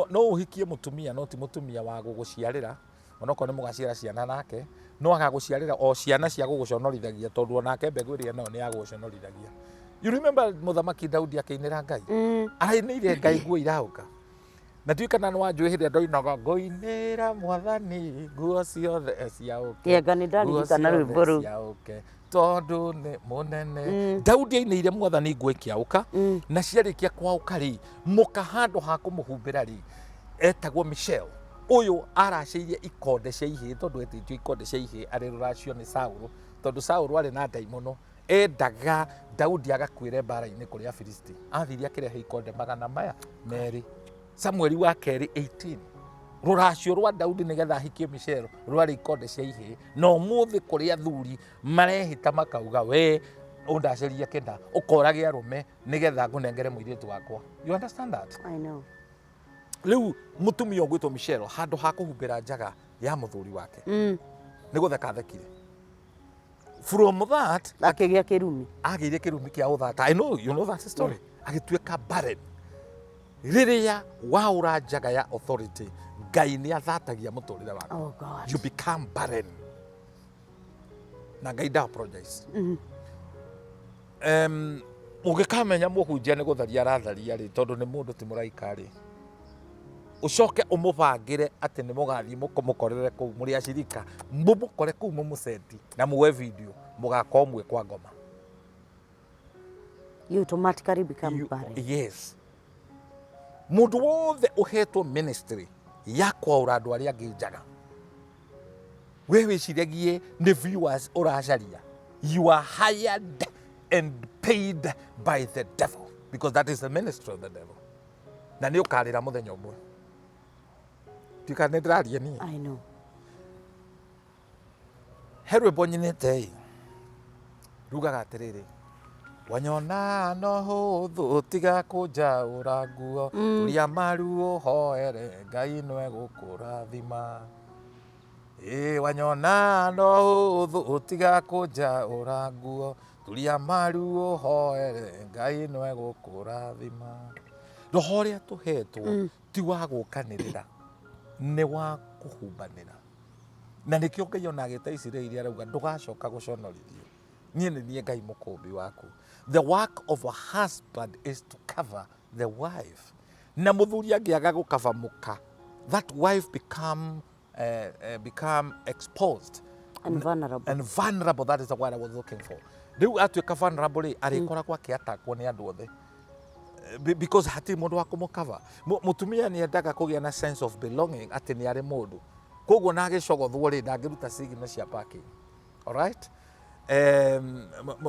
no uhikie mutumia no ti mutumia wa guguciarira onoko ni mugaciara ciana nake no agaguciarira o ciana cia guguconorithagia tondu onake mbegu iria no ni aguconorithagia. You remember muthamaki Daudi akeinira Ngai arainire Ngai nguo irauka na tuikana no wanjwihire ndoinaga ngoinira mwathani nguo ciothe ciauke yega ni ndarigitana rwimbo ru tondu ni munene Daudi ainire mwathani nguo ikiauka na ciarikia kwauka ri mukahando ha kumuhumbira ri etagwo Michelle uyu araciirie ikonde cia ihii tondu etitio ikonde cia ihii ari ruracio ni Saulu tondu Saulu ari na ndai muno endaga Daudi agakwire mbara-ini kuri Afilisti athiria kirehe ikonde magana maya meri Samueli wa keri 18 ruracio rwa Daudi nigetha ahikie Michelle rwari ikonde cia ihii no muthi kuri athuri marehita makauga we undaciria kenda ukorage arume nigetha ngunengere muiritu wakwa. You understand that? I know. Riu mutumia ungwitwo Michelle handu ha kuhumbira Njaga ya muthuri wake ni gutheka thekire from that agiire kirumi kia uthata. I know, you know that story. Agituika barren riria waura Njaga ya authority Ngai ni athatagia muturire wake. Oh God. You become barren na Ngai da apologize. Ugikamenya muhunjia ni gutharia aratharia ri tondu ni mundu ti muraika ri ucoke umubangire ati ni mugathi mukorere kuu muri acirika mumukore kuu mumuseti na muwe video mugako mwe kwa ngoma. You automatically become barren. Yes. Mundu wothe uhetwo ministry ya kwaura andu aria angi Njaga we wiciragie ni viewers uracaria you are hired and paid by the devil because that is the ministry of the devil na ni ukarira muthenya umwe tikane draria ni. I know. Herwe bonyinete rugaga atiriri wanyona no huthu tiga kunjaura nguo turia maru uhoere Ngai nwe gukurathima wanyona no huthu tiga kunjaura nguo turia maru uhoere Ngai nwe gukurathima. Roho ria tuhetwo ti wa gukanirira ni wa kuhumbanira na nikio Ngai ona agita Isiraeli arauga ndugacoka guconorithio nie ni Ngai mukumbi waku. The work of a husband is to cover the wife na muthuri angiaga gukava muka that wife become exposed and vulnerable. That is the word I was looking for. Riu atuika vulnerable ari koragwo akiatakwo ni andu othe because hati mundu wa kumukava mutumia ni endaga kugia na sense of belonging ati ni ari mundu koguo na agicogothwo ri ndangiruta signal cia parking. Alright,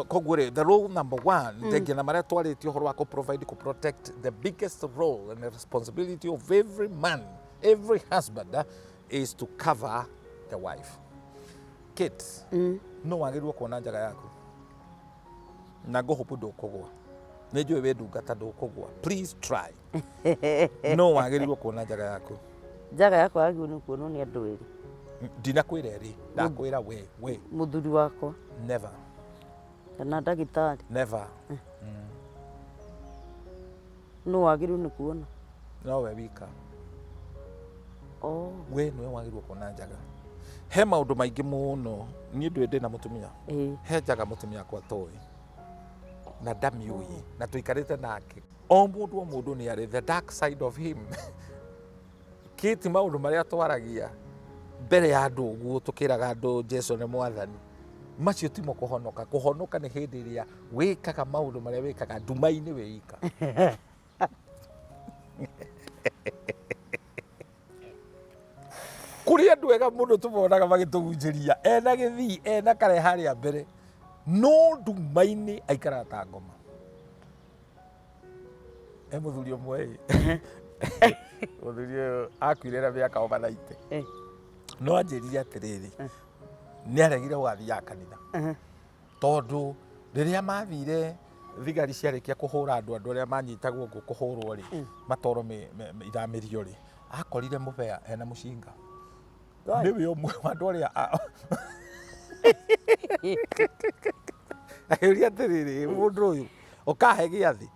koguo the role number one thengia na maria twaritio horo wa ku provide ku protect the biggest role and the responsibility of every man, every husband is to cover the wife. Kids, no wagirwo kuona njaga yaku na gohopu ndukugwa nijue we ndungata ndukugwa, please try. No wagirwo kuona njaga yaku. Njaga yakwa yagirwo ni kuonwo ni andu eri. Ndinakwira eri, ndakwira we muthuri wakwa never, kana ndagitari never. No wagirwo ni kuona no we wika. Oh, we niwe wagirwo kuona njaga. He maundu maingi muno ni ndwe na mutumia he njaga mutumia kwa toi na ndamiui na tuikarite nake o mundu ni ari the dark side of him. Kiti maundu maria twaragia mbere ya andu uguo tukiraga andu Jesu ni mwathani macio timo kuhonoka ni hindi iria wikaga maundu maria wikaga nduma-ini wika. Kuri andu ega muno tumonaga magitugunjiria ena githii ena kare haria mbere no nduma-ini aikara ta ngoma. Muthuri umwe muthuri uyu akuire na miaka o 90 no anjirire atiriri ni aregire gwathia kanitha tondu riria mathire thigari ciarikia kuhura andu aria manyitagwo ngo kuhurwo ri matoro iramirio ri akorire mubea ena mucinga niwe umwe wa andu aria akiuria atiriri mundu uyu ukahe giathi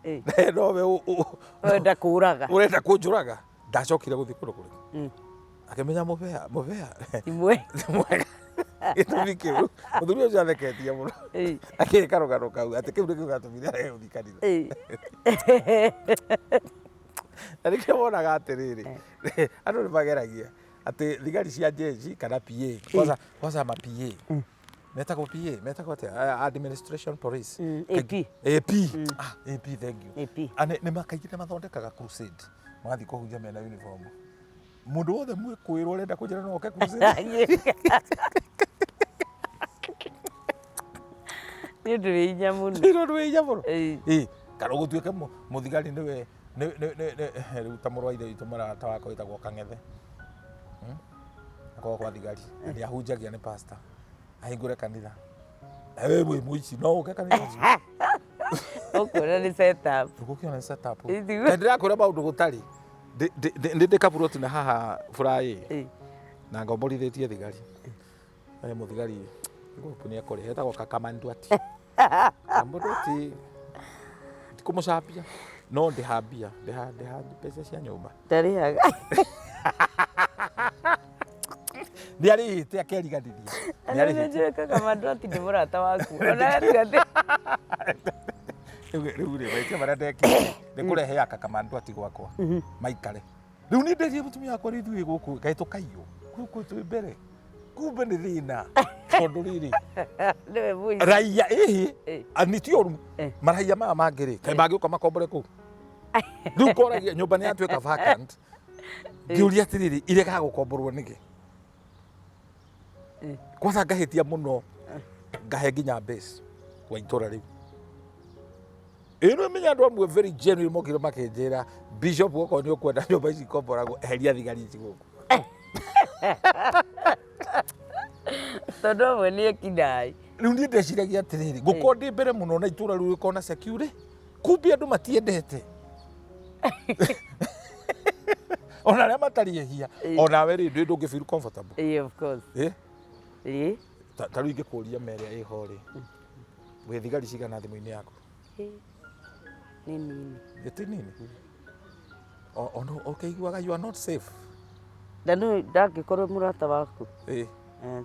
no we urenda kunjuraga ndacokire guthii kundu kuri akimenya mubea imwe gitumi kiu muthuri ucio atheketie muno akirika rugano kau ati kiu nikio gatumire arege guthii kanitha. Na nikio wonaga atiriri andu ni mageragia ati thigari cia jeshi kana PA kwanza ma PA metagwo atia administration police AP thank you ane ni makaigire mathondekaga crusade magathi kuhunjia mena uniform mundu wothe mwikwirwo urenda kunjira no oke crusade ni ndurinya muno kana gutuike muthigari niwe ruta murwaire witu marata wako witagwo Kang'ethe akwa kwa thigari ni ahunjagia ni pastor ahingure kanitha ewe muici no uke kanitha okora ni setup ukiona ni setup ndira kura maundu gutari ndikaburoti na haha furahi na ngomborithitie thigari muthigari ngupu ni akore hetagwo kakamandwati ambodoti ndikumucambia no ndihambia pesa cia nyumba ndarihaga ni arihite akeriganithia ni arihite kakamandwati ndi murata waku ona tigate riu ri waitia maria ndekire ndikurehe ya kakamandwati gwakwa maikare riu ni nderie mutumia wakwa rithui guku ngai tukaiyo guku twi mbere kumbe ni thina tondu riri niwe mui raia anitioru maraia maya mangiri kai mangiuka makombore kuu riu koragia nyumba ni yatuika vacant ngiuria atiriri irega gukomborwo niki kwanza ngahitia muno ngahe nginya base wa itura riu ino menya andu amwe very genuine mokire makinjira bishop wako ni ukwenda nyumba ici komboragwo eheria thigari ici guku tondu amwe ni ekindai riu ni ndeciragia atiriri gukorwo ndi mbere muno na itura riu rikona secure kumbe andu matiendete ona aria matariehia ona we ri ndungi feel comfortable of course ta riu ingikuria mere iho ri we thigari cigana thimu-ini yaku nini giti nini ono ukaiguaga you are not safe ndanu ndangikorwo murata waku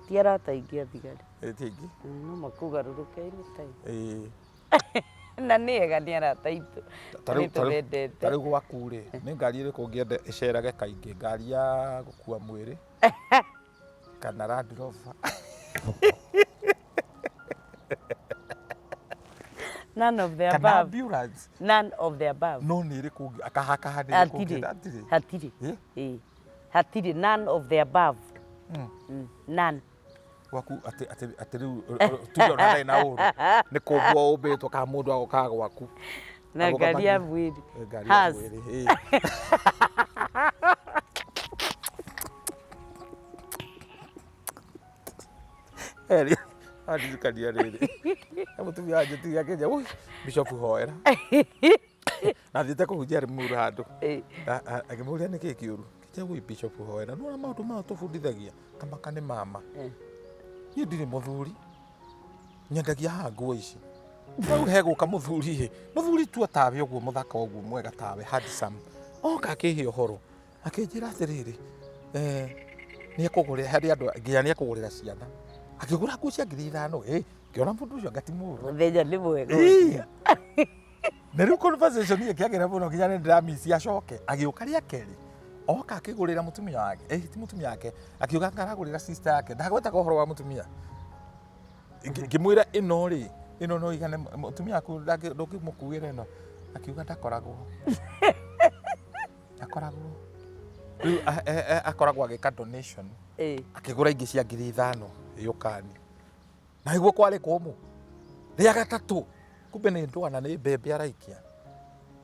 ti arata ingi a thigari tingi no makugaruruke anytime na ni ega ni arata itu tariu gwaku ri ni ngari iriku ngiende icerage kaingi ngari ya gukua mwiri kana Land Rover None of the Kana above. ambulance. None of the above. No nä rä kå akahakaha nä rä kå Hatiri. Hatiri. None of the above. None. Gwaku atä rä u tuge ona ndarä na å ru nä kå mbwo å mbä two kana må ndå agokaga gwaku na ngari ya mwiri has eri adirikania rä rä må tumia anjä tiga kenya Bishop hoera na thiä te kå hunjia rä må ru handå akä må ria nä kä kä å ru kä Bishop hoera nona maå ndå maya tå bundithagia kamaka nä mama niä ndirä må thuri nyendagia haha nguo ici rĩu hegå ka må thuri tua tawe å guo må thaka å guo mwega tawe handsome oka akä he å horo akä njä ra atä rä rä nä ekå gå rä ra harä andå nginya nä ekå gå rä ra ciana akä gå ra nguo cia 5,000 kä ona må ndå å cio ngatimå thenya nä mwega na rä u conversation ä kä agä ra må no nginya nä ndä ramici acoke agä å ka rä a kerä oka akä gå rä ra må tumia wake ti må tumia wake akä å ga ngaragå rä ra sister yake ndagwetaga å horo wa må tumia ngä mwä ra ä no rä ä no no igane må tumia aku ndå kä må kuä ra ä no akiuga ndakoragwo rä u akoragwo agä ka donation akä gå ra ingä cia 5,000 ä å kani na iguo kwarä kå må rä a gatatå kumbe nä ndwana nä mbembe araikia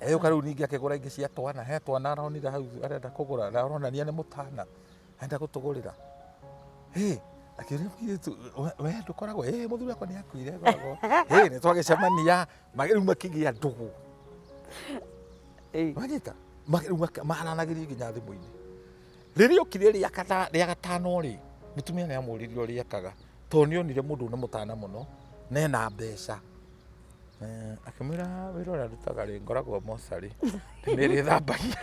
ä å ka rä u ningä akä gå ra ingä cia twana he twana aronire hau arenda kå gå ra aronania nä må tana enda gå tå gå rä ra akĩria mũirĩtu we ndũkoragwo mũthuri wakwa nĩ akuire ngoragwo nĩ twagĩcemania rĩu makĩgĩa ndũgũ wanyita rĩu maranagĩria nginya thimũ-inĩ rĩrĩa okire rĩa gatano rĩ mũtumia nĩ amũririe ũrĩa ekaga tondũ nĩ onire mũndũ nĩ mũtana mũno na ena mbeca akĩmwĩra wĩra ũrĩa ndutaga rĩ ngoragwo mocarĩ nĩ rĩthambagia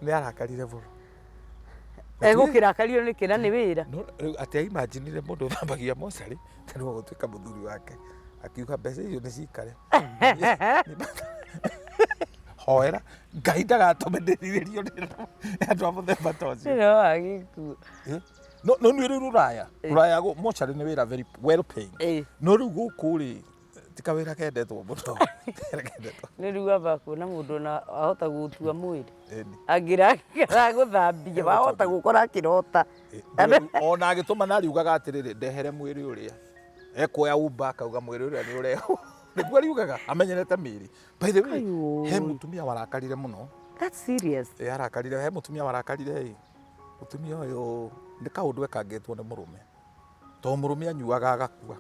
nä arakarire må egå kä rakario nä kä na nä wä ra atä aimanjinire må ndå å thambagia mocarä tarä gå tuä ka må thuri wake akiuga mbeca icio nä cikare hoera ngai ndagatå me ndä rirä rio nä andå a må themba ta å cio agä kuo no nä rä ruraya mocarä nä wä ra very well paying no rä u gå kå rä tika wä ra kendetwo må no nä rä u amba kuona må ndå na ahota gå tua mwä rä angä ragå thambia wahota gå kora akä rota ona agä tå ma nariugaga atä rä rä ndehere mwä rä å rä a ekuoya umba akauga mwä rä å rä a nä å rehwo nä guo ariugaga amenyerete mä rä by the way he må tumia warakarire må no arakarire he må tumia warakarire må tumia å yå nä kaå ndå ekangätwo nä må rå me tondå må rå me anyuaga agakua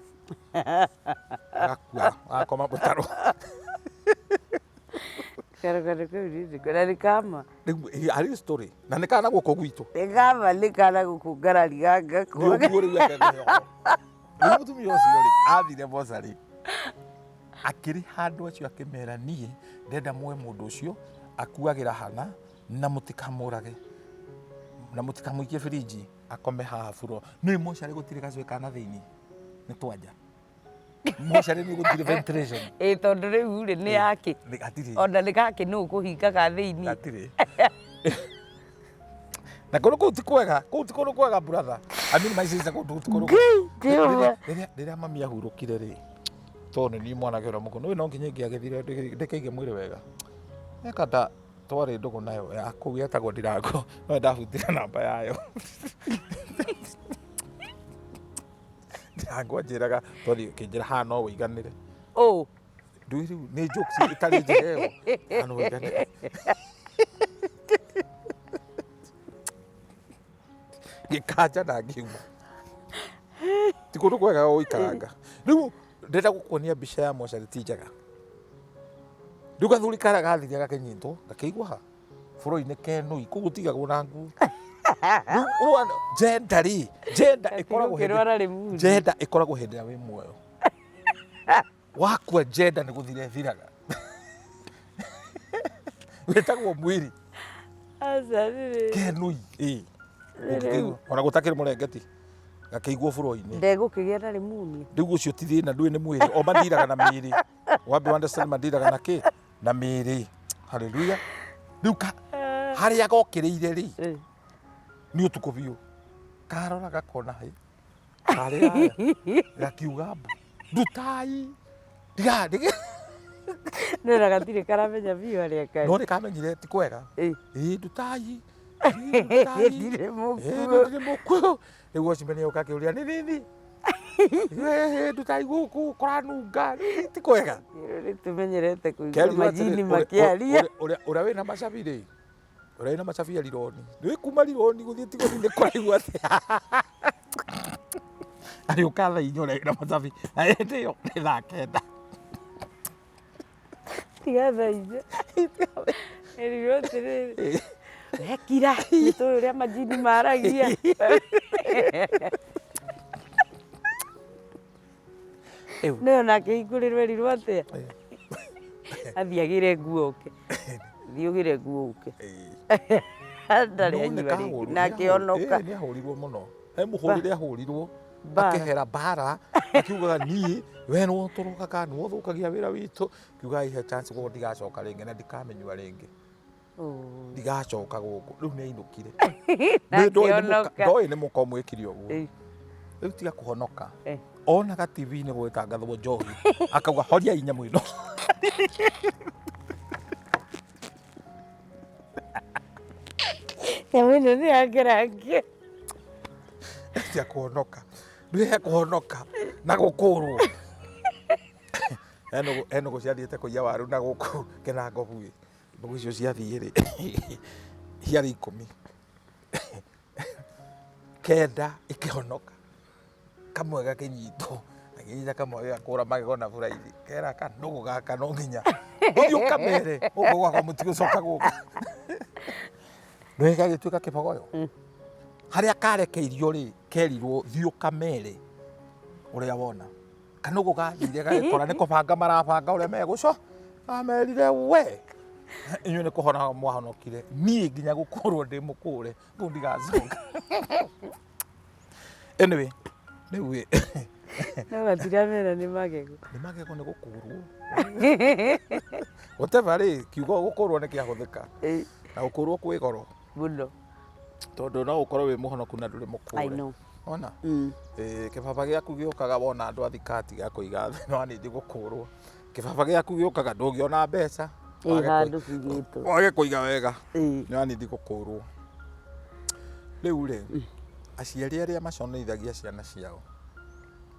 agakua akoma må taro nä kama arä story na nä kana gå kå gwitå nä kama nä kana gå kå ngarariga ngakua rä må tumia å cio rä athire mocarä akä rä handå acio akä mera niä ndenda mwe må ndå å cio akuagä ra hana na må tikamå rage na må tikamå ikie brinji akome haha buro nä mocarä gå tirä gacwä kana thä inä nä twanja mocarä nä gå tirä ventilation tondå rä u rä nä yakä ona nä gakä nå kå hingaga thä inä na kå rå ti kwega kå ti kå rå kwega brother amini maicica kå ndå rä rä a mami ahurå kire rä tondå nä niä mwanake å rä a må kå no nginya ingä agä thire ndäkaige mwä rä wega ekanda twarä ndå gå nayo kå u yetagwo ndirango no ndabutire namba yayo ndirango anjä raga twathiä kä njä ra haha no wå iganä re ndå rä u nä nä itarä njä reo haha no wå iganä re ngä kanja na ngä uma ti kå ndå kwega gå ikaranga rä u ndenda gå kuonia mbica ya mocarä ti njega rä u gathuri karĩa gathire gakĩnyitwo gakĩigwo ha bũrũri-inĩ kenũi kũu gũtigagwo na nguo rĩu jenda rĩ jenda ĩkoragwo hĩndĩ ĩrĩa wĩ muoyo wakua jenda nĩ gũthira ĩthiraga wĩtagwo mwĩrĩ kenũi ona gũtakĩrĩ mũrengeti gakĩigwo bũrũri-inĩ ndegũkĩgĩa na rĩmunia rĩu ũcio ti thĩna ndũĩ nĩ mwĩrĩ o mathiraga na mĩĩrĩ wambe understand mathiraga na kĩ na mĩĩrĩ haleluya rĩu harĩa gokĩrĩire rĩ nĩ ũtukũ biũ karora gakona hai kare gakiuga ndutai ndiga Nä gatire karamenya biå harä a kari no nä kamenyire ti kwega ndutai ndirä må ndä må kuo rä u cimene å kakä å ria nä nini ndutai gå kå koranunga ti kwega nä tå menyerete kå igua majini makä aria å rä a wä na macabi rä å rä a wä na macabi ya rironi nä kuma rironi gå thiä tigoni nä kåraigua atä arä å ka tha inya å rä a wä na macabi ndä yo nä thaa kenda tiga thaitha erirwo atä rä rä wekira nä tå å rä a majini maragia nä onake hingå rä rwo erirwo atä a athiä agä re nguo å ke thiä å gä re nguo å ke ndarä anyua rä na akä onoka nä ahå rirwo må no he må hå rä re ahå rirwo akähera mbara akiugaga niä we nä wotårogaga nä wothå kagia wä ra witå kiugaga ihe chance gå ndigacoka rä ngä na ndikamenyua rä ngä ndigacoka gå kå rä u nä ainå kire ndoä nä må ko mwä kire å guo rä u tiga kå honoka onaga tv-inä gå gä tangathwo njohi akauga horia inya mwä no nyamå ä no nä yangerangia tiga kå honoka nä kå honoka na gå kå rwo eno gå ciathiä te kå ia waru na gå kå kena ngobuä mbå icio ciathiä rä hiarä 10 kenda ä kä honoka kamwe gakä nyitwo agä kamwe gakå ra magego na buraithi kera kanå gå gaka no nginya å thiä å kamere gå kå gwakwa må tigå coka gå ka nä gagä tuä ka kä bogoyo harä a karekeirio rä kerirwo thiä å kamere å rä a wona kanå gå gathire gagä kora nä kå banga marabanga å rä a megå co amerire we inyuä nä kå hona mwahonokire niä nginya gå kå rwo ndä må kå re gå ndigacoka anyway rä u no gatiramera nä magego nä gå kå rwo whatever rä kiugo gå kå rwo nä kä ahå thä ka na gå kå rwo kwä goro må no tondå no å korwo wä må honoku na ndå rä må kå re ona kä baba gä aku gä å kaga wona andå athikati gä akå iga thä no anä gå kå rwo kä baba gä aku gä å kaga ndå ngä ona mbeca handå cigä two wage kå iga wega nä anä gå kå rwo rä u rä aciari arä a maconorithagia ciana ciao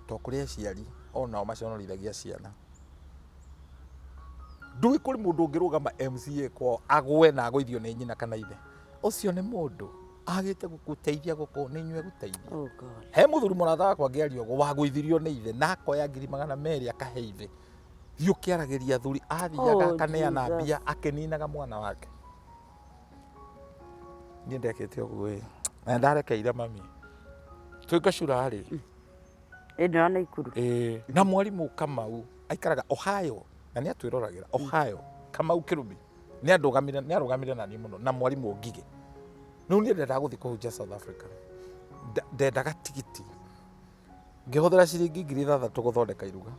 to kå rä aciari onao maconorithagia ciana ndå ä kå rä må ndå å ngä rå gama mca kwao agwe na agå ithio nä nyina kana ithe å cio nä må ndå agä te gå gå teithia gå korwo nä inyuä gå teithia he må thuri må ratha wakwa ngä aria å guo wagå ithirio nä ithe na akoya 200,000 akahe ithe thiä å kä aragä ria thuri athiaga akaneana mbia akä ninaga mwana wake niä ndekä te å guo na ndarekeire mami twä ngacura rä ä no ikuru na mwarimå Kamau aikaraga Ohio na nä atwä roragä ra Ohio Kamau kä rå mi nä arå gamire nani må no na mwarimå Ngigä rä u niä ndendaga gå thiä kå hunjia South Africa ndendaga tigiti ngä hå thä ra ciringi 6,000 gå thondeka iruga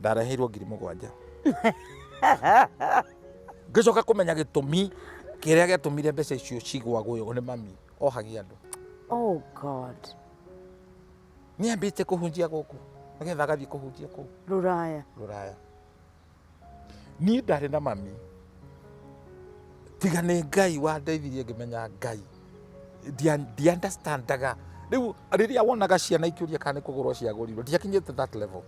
ndareheirwo 7,000 ngä coka kå menya gä tå mi kä rä a gä atå mire mbeca icio cigwagwo yo nä mami ohagia andå nä ambä te kå hunjia gå kå nä getha agathiä kå hunjia kå rå raya niä ndarä na mami tiga nä Ngai wandeithirie ngä menya Ngai ndiandastandaga rä u rä rä a wonaga ciana ikä å ria kana nä kå gå rwo ciagå rirwo ndiakinyä te that level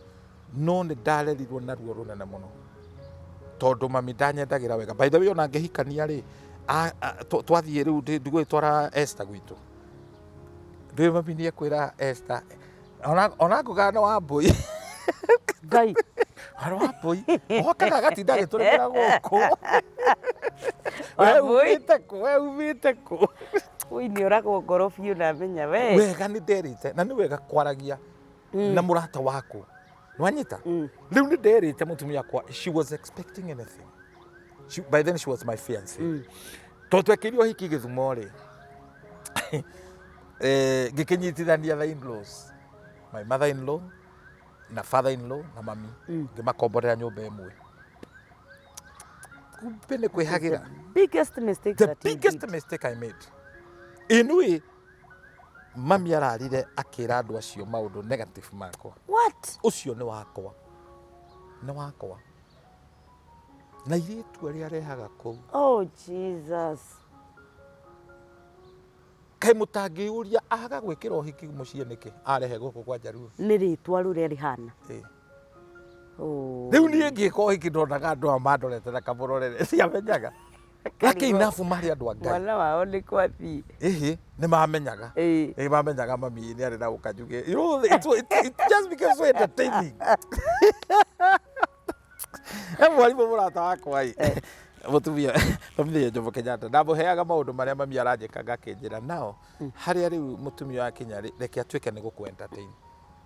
no nä ndarerirwo naruo rå nene må no tondå mami ndanyendagä ra wega by the way ona ngä hikania rä twathiä rä u ndigå ä twara Esther gwitå ndä mami nä ekwä ra Esther ona ngå gana wa mbå Ngai arä wa mbå okaga gatinda agä tå rä mä ra gå kå we umä te kå ui nä å ragwo ngoro biå na menya wega nä nderä te na nä wega kwaragia na må rata waku nä wanyita rä u nä nderä te må tumia akwa she was expecting anything by then she was my fiance tondå twekä rio hiki gä thumo rä ngä kä nyitithania the in-laws my mother in law na father in law na mami ngä makomborera nyå mba ä mwe kumbe nä kwä hagä ra biggest mistake I made inui mami ararire akira andu acio maundu negative makwa. What? Ucio ni wakwa. Ni wakwa. Na iritu aria arehaga kou. Oh, Jesus. Kai mutangiuria aga gwikira uhiki mucie niki arehe guku kwa Jaruo. Ni ritwa ruria rihana. Oh. Riu nie ngika uhiki ndonaga andu amandorete na kamurorere ciamenyaga. Laki inafu mari andu angai. Mwana wao ni kwathi. Ni mamenyaga. Mamenyaga mami ni ari na ukajuge. You know, it just becomes so entertaining. Mwalimu murata wakwa mutumia family Jomo Kenyatta ndamuheaga maundu maria mami aranjikaga akinjira nao haria riu mutumia wa Kenya reke atuike ni guku entertain.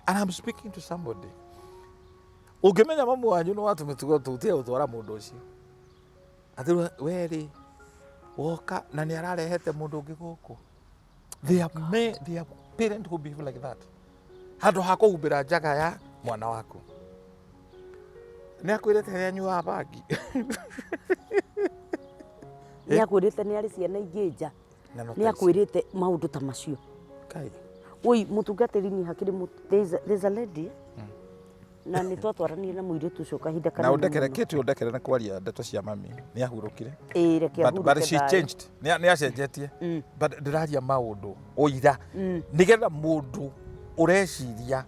And I'm speaking to somebody. Ungimenya mamu wanyu no watu mitugo tutie utwara mundu ucio. Athiru weri woka na ni ararehete mundu ungi guku. They are parents who behave like that. Handu hakuhumbira njaga ya mwana waku. Ni akwirete ni anyua bangi. Ni akwirete ni ari ciana ingi Ni akwirete maundu ta macio. Kai. Oi mutungatiri ni hakiri there's a lady. Na ni twatwaranie na muiritu ucio kahinda kana. Na undekere kitu undekere na kwaria ndeto cia mami. Ni ahurukire. Reke ahurukire. But she changed. Ni acenjetie. But ndiraria maundu oira. Nigetha mundu ureciria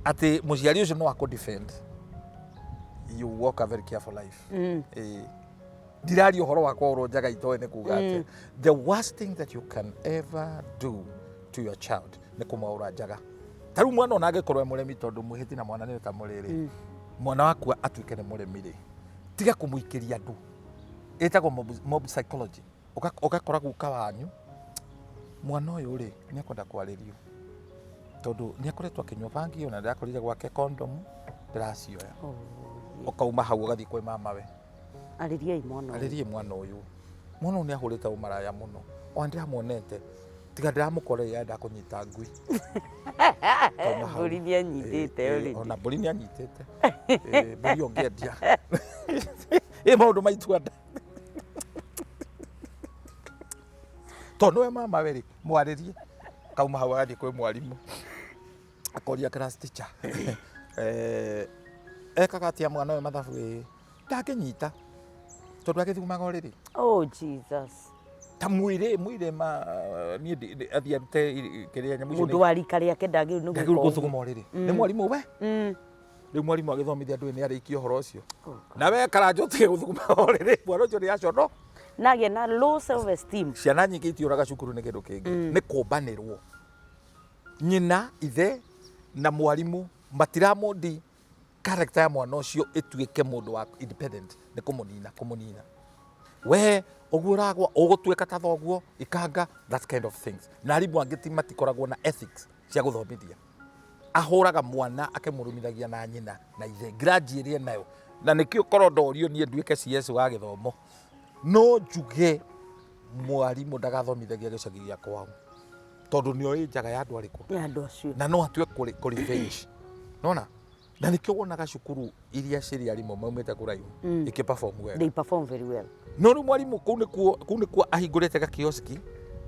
ati muciari ucio no akũ defend. You walk a very careful life. Dirari uhoro wa Kwaurwo Njaga itoe ni kuga ati the worst thing that you can ever do to your child ni kumaura Njaga. Taru mwana ona agikorwo muremi tondu muhiti na mwana ni ta muriri. Mwana waku atuike ni muremi ri. Tiga kumuikiria ndu. Etagwo mob psychology. Ugakora guka wanyu mwana uyu ri ni akwenda kwaririo. Tondu ni akoretwo akinywa bangi ona ndakorire gwake condom ndiracioya. Ukauma hau ugathi kwi mamawe. Aririe mwana uyu. Mwana uyu ni ahurite umaraya muno. O ndiramuonete. Tiga ndiramukorera enda kunyita ngui. Mburi ni anyitite uri. Ona mburi ni anyitite. Mburi ongendia. Maundu maitu anda. Tondu we mamawe ri mwaririe. Kauma hau agathi kwi mwarimu. Akoria class teacher. Ekaga atia mwana uyu mathabu ndakinyita tondu agithumaga uriri. Oh Jesus. Ta mwire ma ni athiate kiria nyamu mundu wa rika riake ndagi nugu guthuguma uriri. Ni mwarimu we. Riu mwarimu agithomithia andu ni arikia uhoro ucio. Na we karanjo tige guthuguma uriri. Mwana ucio ni acono. Nagie na low self esteem. Ciana nyingi itiuraga cukuru ni kindu kingi. Ni kumbanirwo. Nyina ithe na mwarimu matiramundi character ya mwana ucio ituike mundu wa independent ni kumunina we oguragwa ogutuika ta thoguo ikanga that kind of things na arimu angiti matikoragwo na ethics cia guthomithia ahuraga mwana akemurumithagia na nyina na ithe graduate nayo na nikio korondorio nie nduike CS wa githomo no njuge mwarimu ndagathomithagia gicagi gia kwao tondu ni oi Njaga ya andu ariku ya andu acio na no atue ku revenge nona. Na nikio wonaga cukuru iria ciri arimo maumite kuraihu ikiperform well. They perform very well. No ri mwarimu kuu nikuo ahingurite ga kioski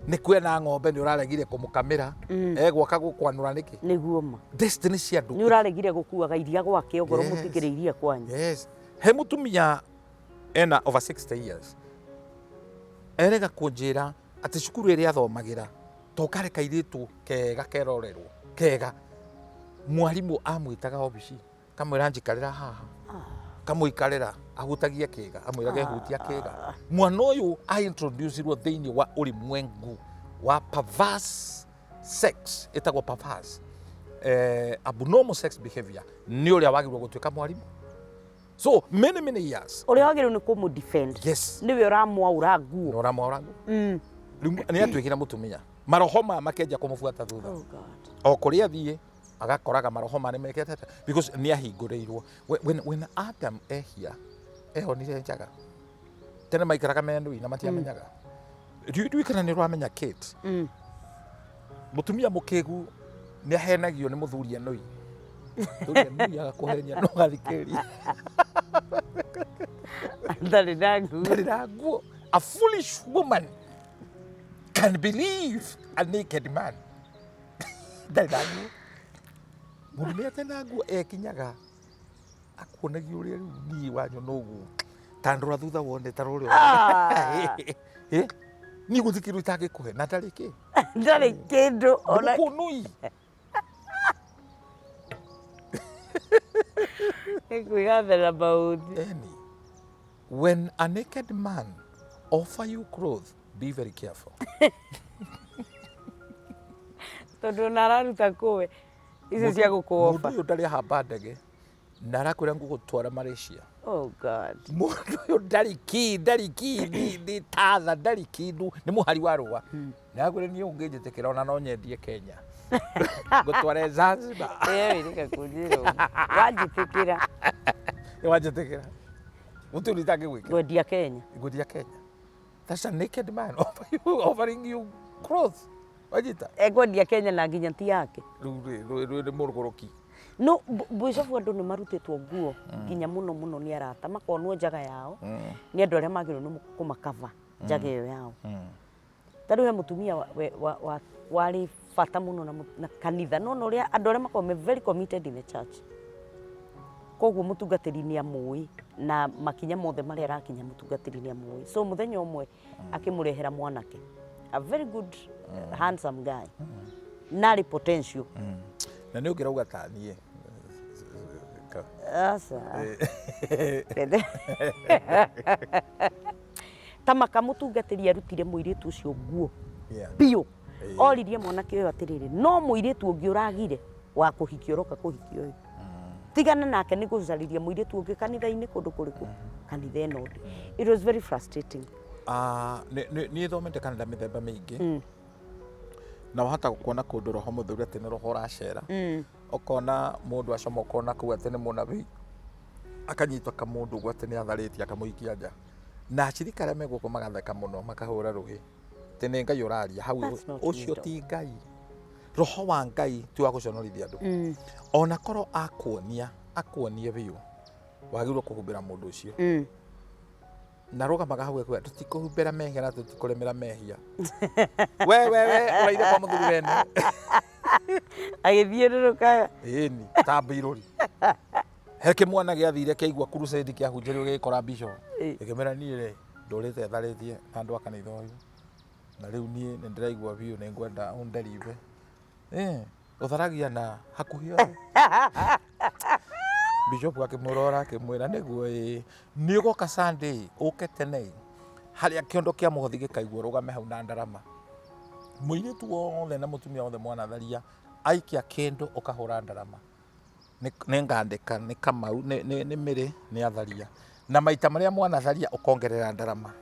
ni kwena ng'ombe ni uraregire kumukamira gwaka gukwanura niki niguo ma destiny cia andu ni uraregire gukuaga iria gwake ogoro mutigire iria kwanyu. Yes, he mutumia ena over 60 years erega kunjira ati cukuru iria athomagira to kare kairitu kega kerorerwo kega mwarimu amwitaga obici kamwira njikarira haha kamuikarira ahutagia kiga amwiraga ehutia kiga mwana uyu a introducerwo thiini wa ulimwengu wa perverse sex etagwo perverse abnormal sex behavior ni uria wagirwo gutuika mwarimu so many years uria wagirwo ni kumu defend. Yes, niwe uramwaura nguo no uramwaura nguo ni atuikira mutumia marohoma makenja kumufuata thutha. Oh God. O kuria thie agakoraga marohoma ni mekete because ni ahinguriirwo when Adam ehia ehonire Njaga tena maikaraga mendu na matiamenyaga ndiikana ni rwamenya Kate mutumia mukegu ni ahenagio ni muthuri enoi nduria agakuhenia no gathikeria ndari nangu a foolish woman can believe a naked man Ndari na nguo. Mũndũ atena nguo ekinyaga akuonagia ũrĩa rĩu niĩ wanyona ũguo tandũra thutha wone ta rũrĩa niĩ gũthikĩrwo itangĩkũhe na ndarĩ kĩ ndarĩ kĩndũ ona mũkũnũi kwĩgathera maũthĩ. When a naked man offer you clothes, be very careful. Tondũ nararuta kũwe icio cia gũkũofa. Mũndũ ũyũ ndarĩ hamba ndege na arakwĩra ngũgũtwara Malaysia. Oh God. Mũndũ ũyũ ndarĩ nĩ tatha ndarĩ kĩndũ nĩ mũhari wa rũa. Nĩakwĩra niĩ ũngĩnjĩtĩkĩra ona no nyendie Kenya. Ngũtware Zanzibar. Wĩrĩga kũnjĩra wanjĩtĩkĩra. Wanjĩtĩkĩra. Gũtirĩ itangĩgwĩkĩra. Ngwendia Kenya. Ngwendia Kenya. That's a naked man offering you clothes. Wajita. Ngwendia Kenya na nginya ti yake. Rĩu nĩ mũrũgũrũki. No Bũicobu andũ nĩ marutĩtwo nguo nginya mũno nĩ arata makonwo njaga yao nĩ andũ arĩa magĩrĩirwo nĩ kũmakava njaga ĩyo yao. Ta rĩu he mũtumia warĩ bata mũno na kanitha no ũrĩa andũ arĩa makoragwo very committed in the church. Koguo mũtungatĩri nĩ amũĩ na makinya mothe marĩa arakinya mũtungatĩri nĩ amũĩ. So mũthenya ũmwe akĩmũrehera mwanake, a very good handsome guy, narĩ potential. Na nĩ ũngĩrauga ta niĩ. Asa. Ta makamũtungatĩri arutire mũirĩtu ũcio nguo biũ. Oririe mwanake ũyũ atĩrĩrĩ, no mũirĩtu ũngĩ ũragire wa kũhikia ũroka kũhikia ũyũ. Tigana nake nĩ gũcarĩria mũirĩtu ũngĩ kanitha-inĩ kũndũ kũrĩkũ. Kanitha ĩno. It was very frustrating. Niĩ thomete kanitha mĩthemba mĩingĩ. Na wahota kuona kũndũ roho mũthuri atĩ nĩ roho ũracera. Ũkona mũndũ acoma ũkona kũu atĩ nĩ mũnabii akanyitwo kamũndũ ũguo atĩ nĩ atharĩtie akamũikia nja. Na acirika arĩa megũkũ magatheka mũno makahũra rũhĩ. Atĩ nĩ Ngai ũraria hau ũcio ti Ngai. Roho wa Ngai ti wa gũconorithia andũ. Ona korwo akuonie biũ wagĩrĩirwo kũhumbĩra mũndũ ũcio. Na rũgamaga hau ekuga tũtikũhumbĩra mehia na tũtikũremera mehia. We ũraire kwa mũthuri wene. Agĩthiũrũrũka. Ĩni ta mbirũri. He kĩmwana gĩathire kĩaigua crusade kĩahunjĩrio gĩgĩkora bishop. Gĩkĩmera niĩ rĩ ndũrĩte tharĩtie na andũ a kanitha ũyũ. Na rĩu niĩ nĩ ndĩraigua biũ nĩ ngwenda ũnderibe. Ũtharagia na hakuhĩ ũyũ. Bishop akĩmũrora akĩmwĩra nĩguo nĩ ũgoka Sunday ũke tene harĩa kĩondo kĩa mũhothi gĩkaigwo rũgame hau na ndarama. Mũirĩtu wothe na mũtumia wothe mwanatharia aikia kĩndũ ũkahũra ndarama. Nĩ ngandĩka nĩ Kamau nĩ Mĩrĩ nĩ atharia. Na maita marĩa mwanatharia ũkongerera ndarama.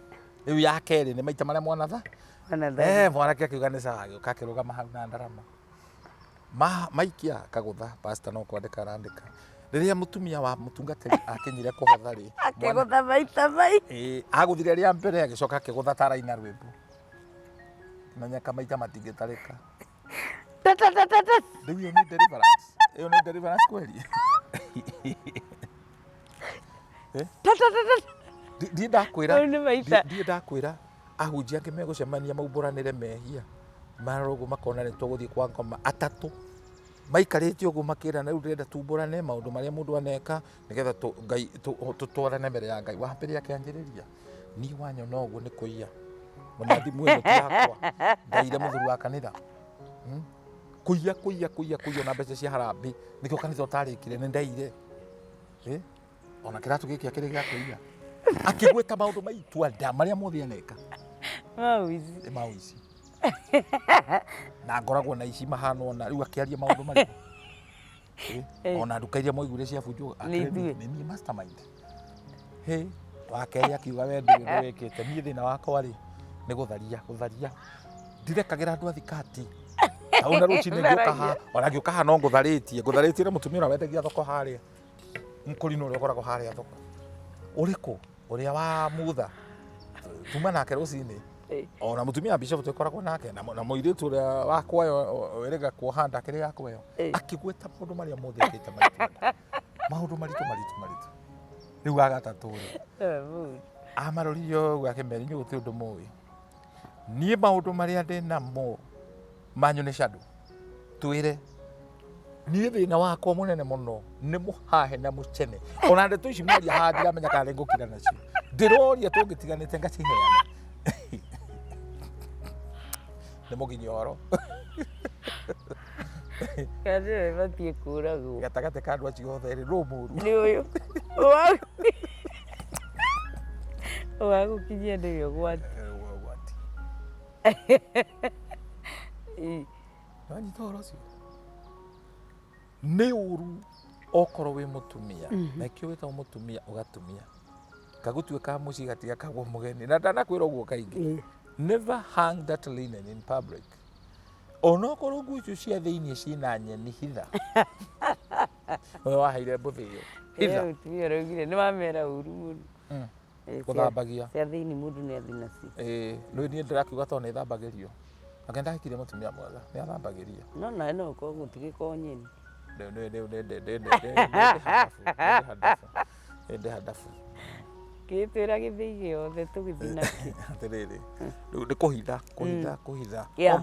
Rĩu ya kerĩ nĩ maita marĩa mwanake akiuga nĩ sawa gĩũka akĩrũgama hau na ndarama. Maikia kagũtha pastor no kwandĩka arandĩka. Rĩrĩa mũtumia wa mũtungatĩri akinyire kũhotha rĩ akĩgũtha maita mai agũthire rĩa mbere agĩcoka akĩgũtha tara-ina rwĩmbo menya kamaita matingĩtarĩka. Rĩu ĩyo nĩ deliverance. Ĩyo nĩ deliverance kweli. Ndiĩ ndakwĩra ahunjia angĩ megũcemania maũmbũranĩre mehia marũgũ makona nĩ tũgũthiĩ kwa ngoma atatũ. Maikarĩte ũguo makĩrana rĩu ndĩrenda tumbũrane maũndũ marĩa mũndũ aneka nĩgetha Ngai tũtwarane mbere ya Ngai. Wa mbere akĩanjĩrĩria niĩ wanyona ũguo nĩ kũiya ona thimũ ĩno ti yakwa ndaire mũthuri wa kanitha. Kũiya na mbeca cia harambĩ nĩkĩo kanitha ũtarĩkire nĩ ndaire. Ona kĩratũ gĩkĩ akĩrĩ gĩa kũiya. Akĩgweta maũndũ maitũ nda marĩa mothe aneka. Mauici. Na ngoragwo na ici mahana ona rĩu akĩaria maũndũ marĩkũ. Ona nduka iria mwaiguire cia bunjo nĩ niĩ mastermind. Wa kerĩ akiuga we ndũrĩ wĩkĩte niĩ thĩna wakwa rĩ nĩ gũtharia. Ndirekagĩra andũ athikati. Ona rũcinĩ ngĩũka ona ngĩũka haha no ngũtharĩtie na mũtumia ũrĩa wendagia thoko harĩa. Mũkũrinũ ũrĩa ũkoragwo harĩa thoko. Ũrĩkũ ũrĩa wa mutha. Tuma nake rũcinĩ. Ona mũtumia bishop twĩkoragwo nake na mũirĩtu ũrĩa wakwayo wĩrĩga kuohanda kĩrĩ yakwayo akĩgweta maũndũ marĩa mothe akĩte maũndũ maritũ. Rĩu agatatũ rĩ amarorire ũguo akĩmeri nĩ gũtirĩ ũndũ mũĩ. Niĩ maũndũ marĩa ndĩ namo manyu nĩ shadow. twire niä thä wakwa må nene må no nä må hahe na må cene ona ndeto ici mwaria haha ndiramenya kana nä ngå kira nacio ndä roria tå ngä tiganä te ngaciheana nä må ginyi oro Kaje batie kuragwo. Gatagate ka andũ acio othe rĩ rũ mũru. Nĩ ũyũ. Wagũkinyia nĩ ũgwati. Ũgwati. Wanyita ũhoro ũcio. Nĩ ũru okorwo wĩ mũtumia na kĩo wĩtagwo mũtumia ũgatumia. Kagũtuĩka mũciĩ gatiga kagwo mũgeni na ndanakwĩra ũguo kaingĩ. Never hang that linen in public. Onokorwo nguo icio cia thĩinĩ ciĩna nyeni hitha. Wewe waheire mbũthĩ ĩyo. Hitha. Mũtumia araugire nĩ wamera ũru mũno. Gũthambagia. Cia thĩinĩ mũndũ nĩ athiĩ nacio. Rĩu niĩ ndĩrakiuga tondũ nĩ thambagĩrio. Akenda hikire mũtumia mwega nĩ athambagĩria. No nawe no ũkorwo gũtigĩkorwo nyeni. Ndĩ handabu. Gĩtwĩra gĩthĩi gĩothe tũgĩthiĩ nakĩ. Atĩrĩrĩ, rĩu nĩ kũhitha. O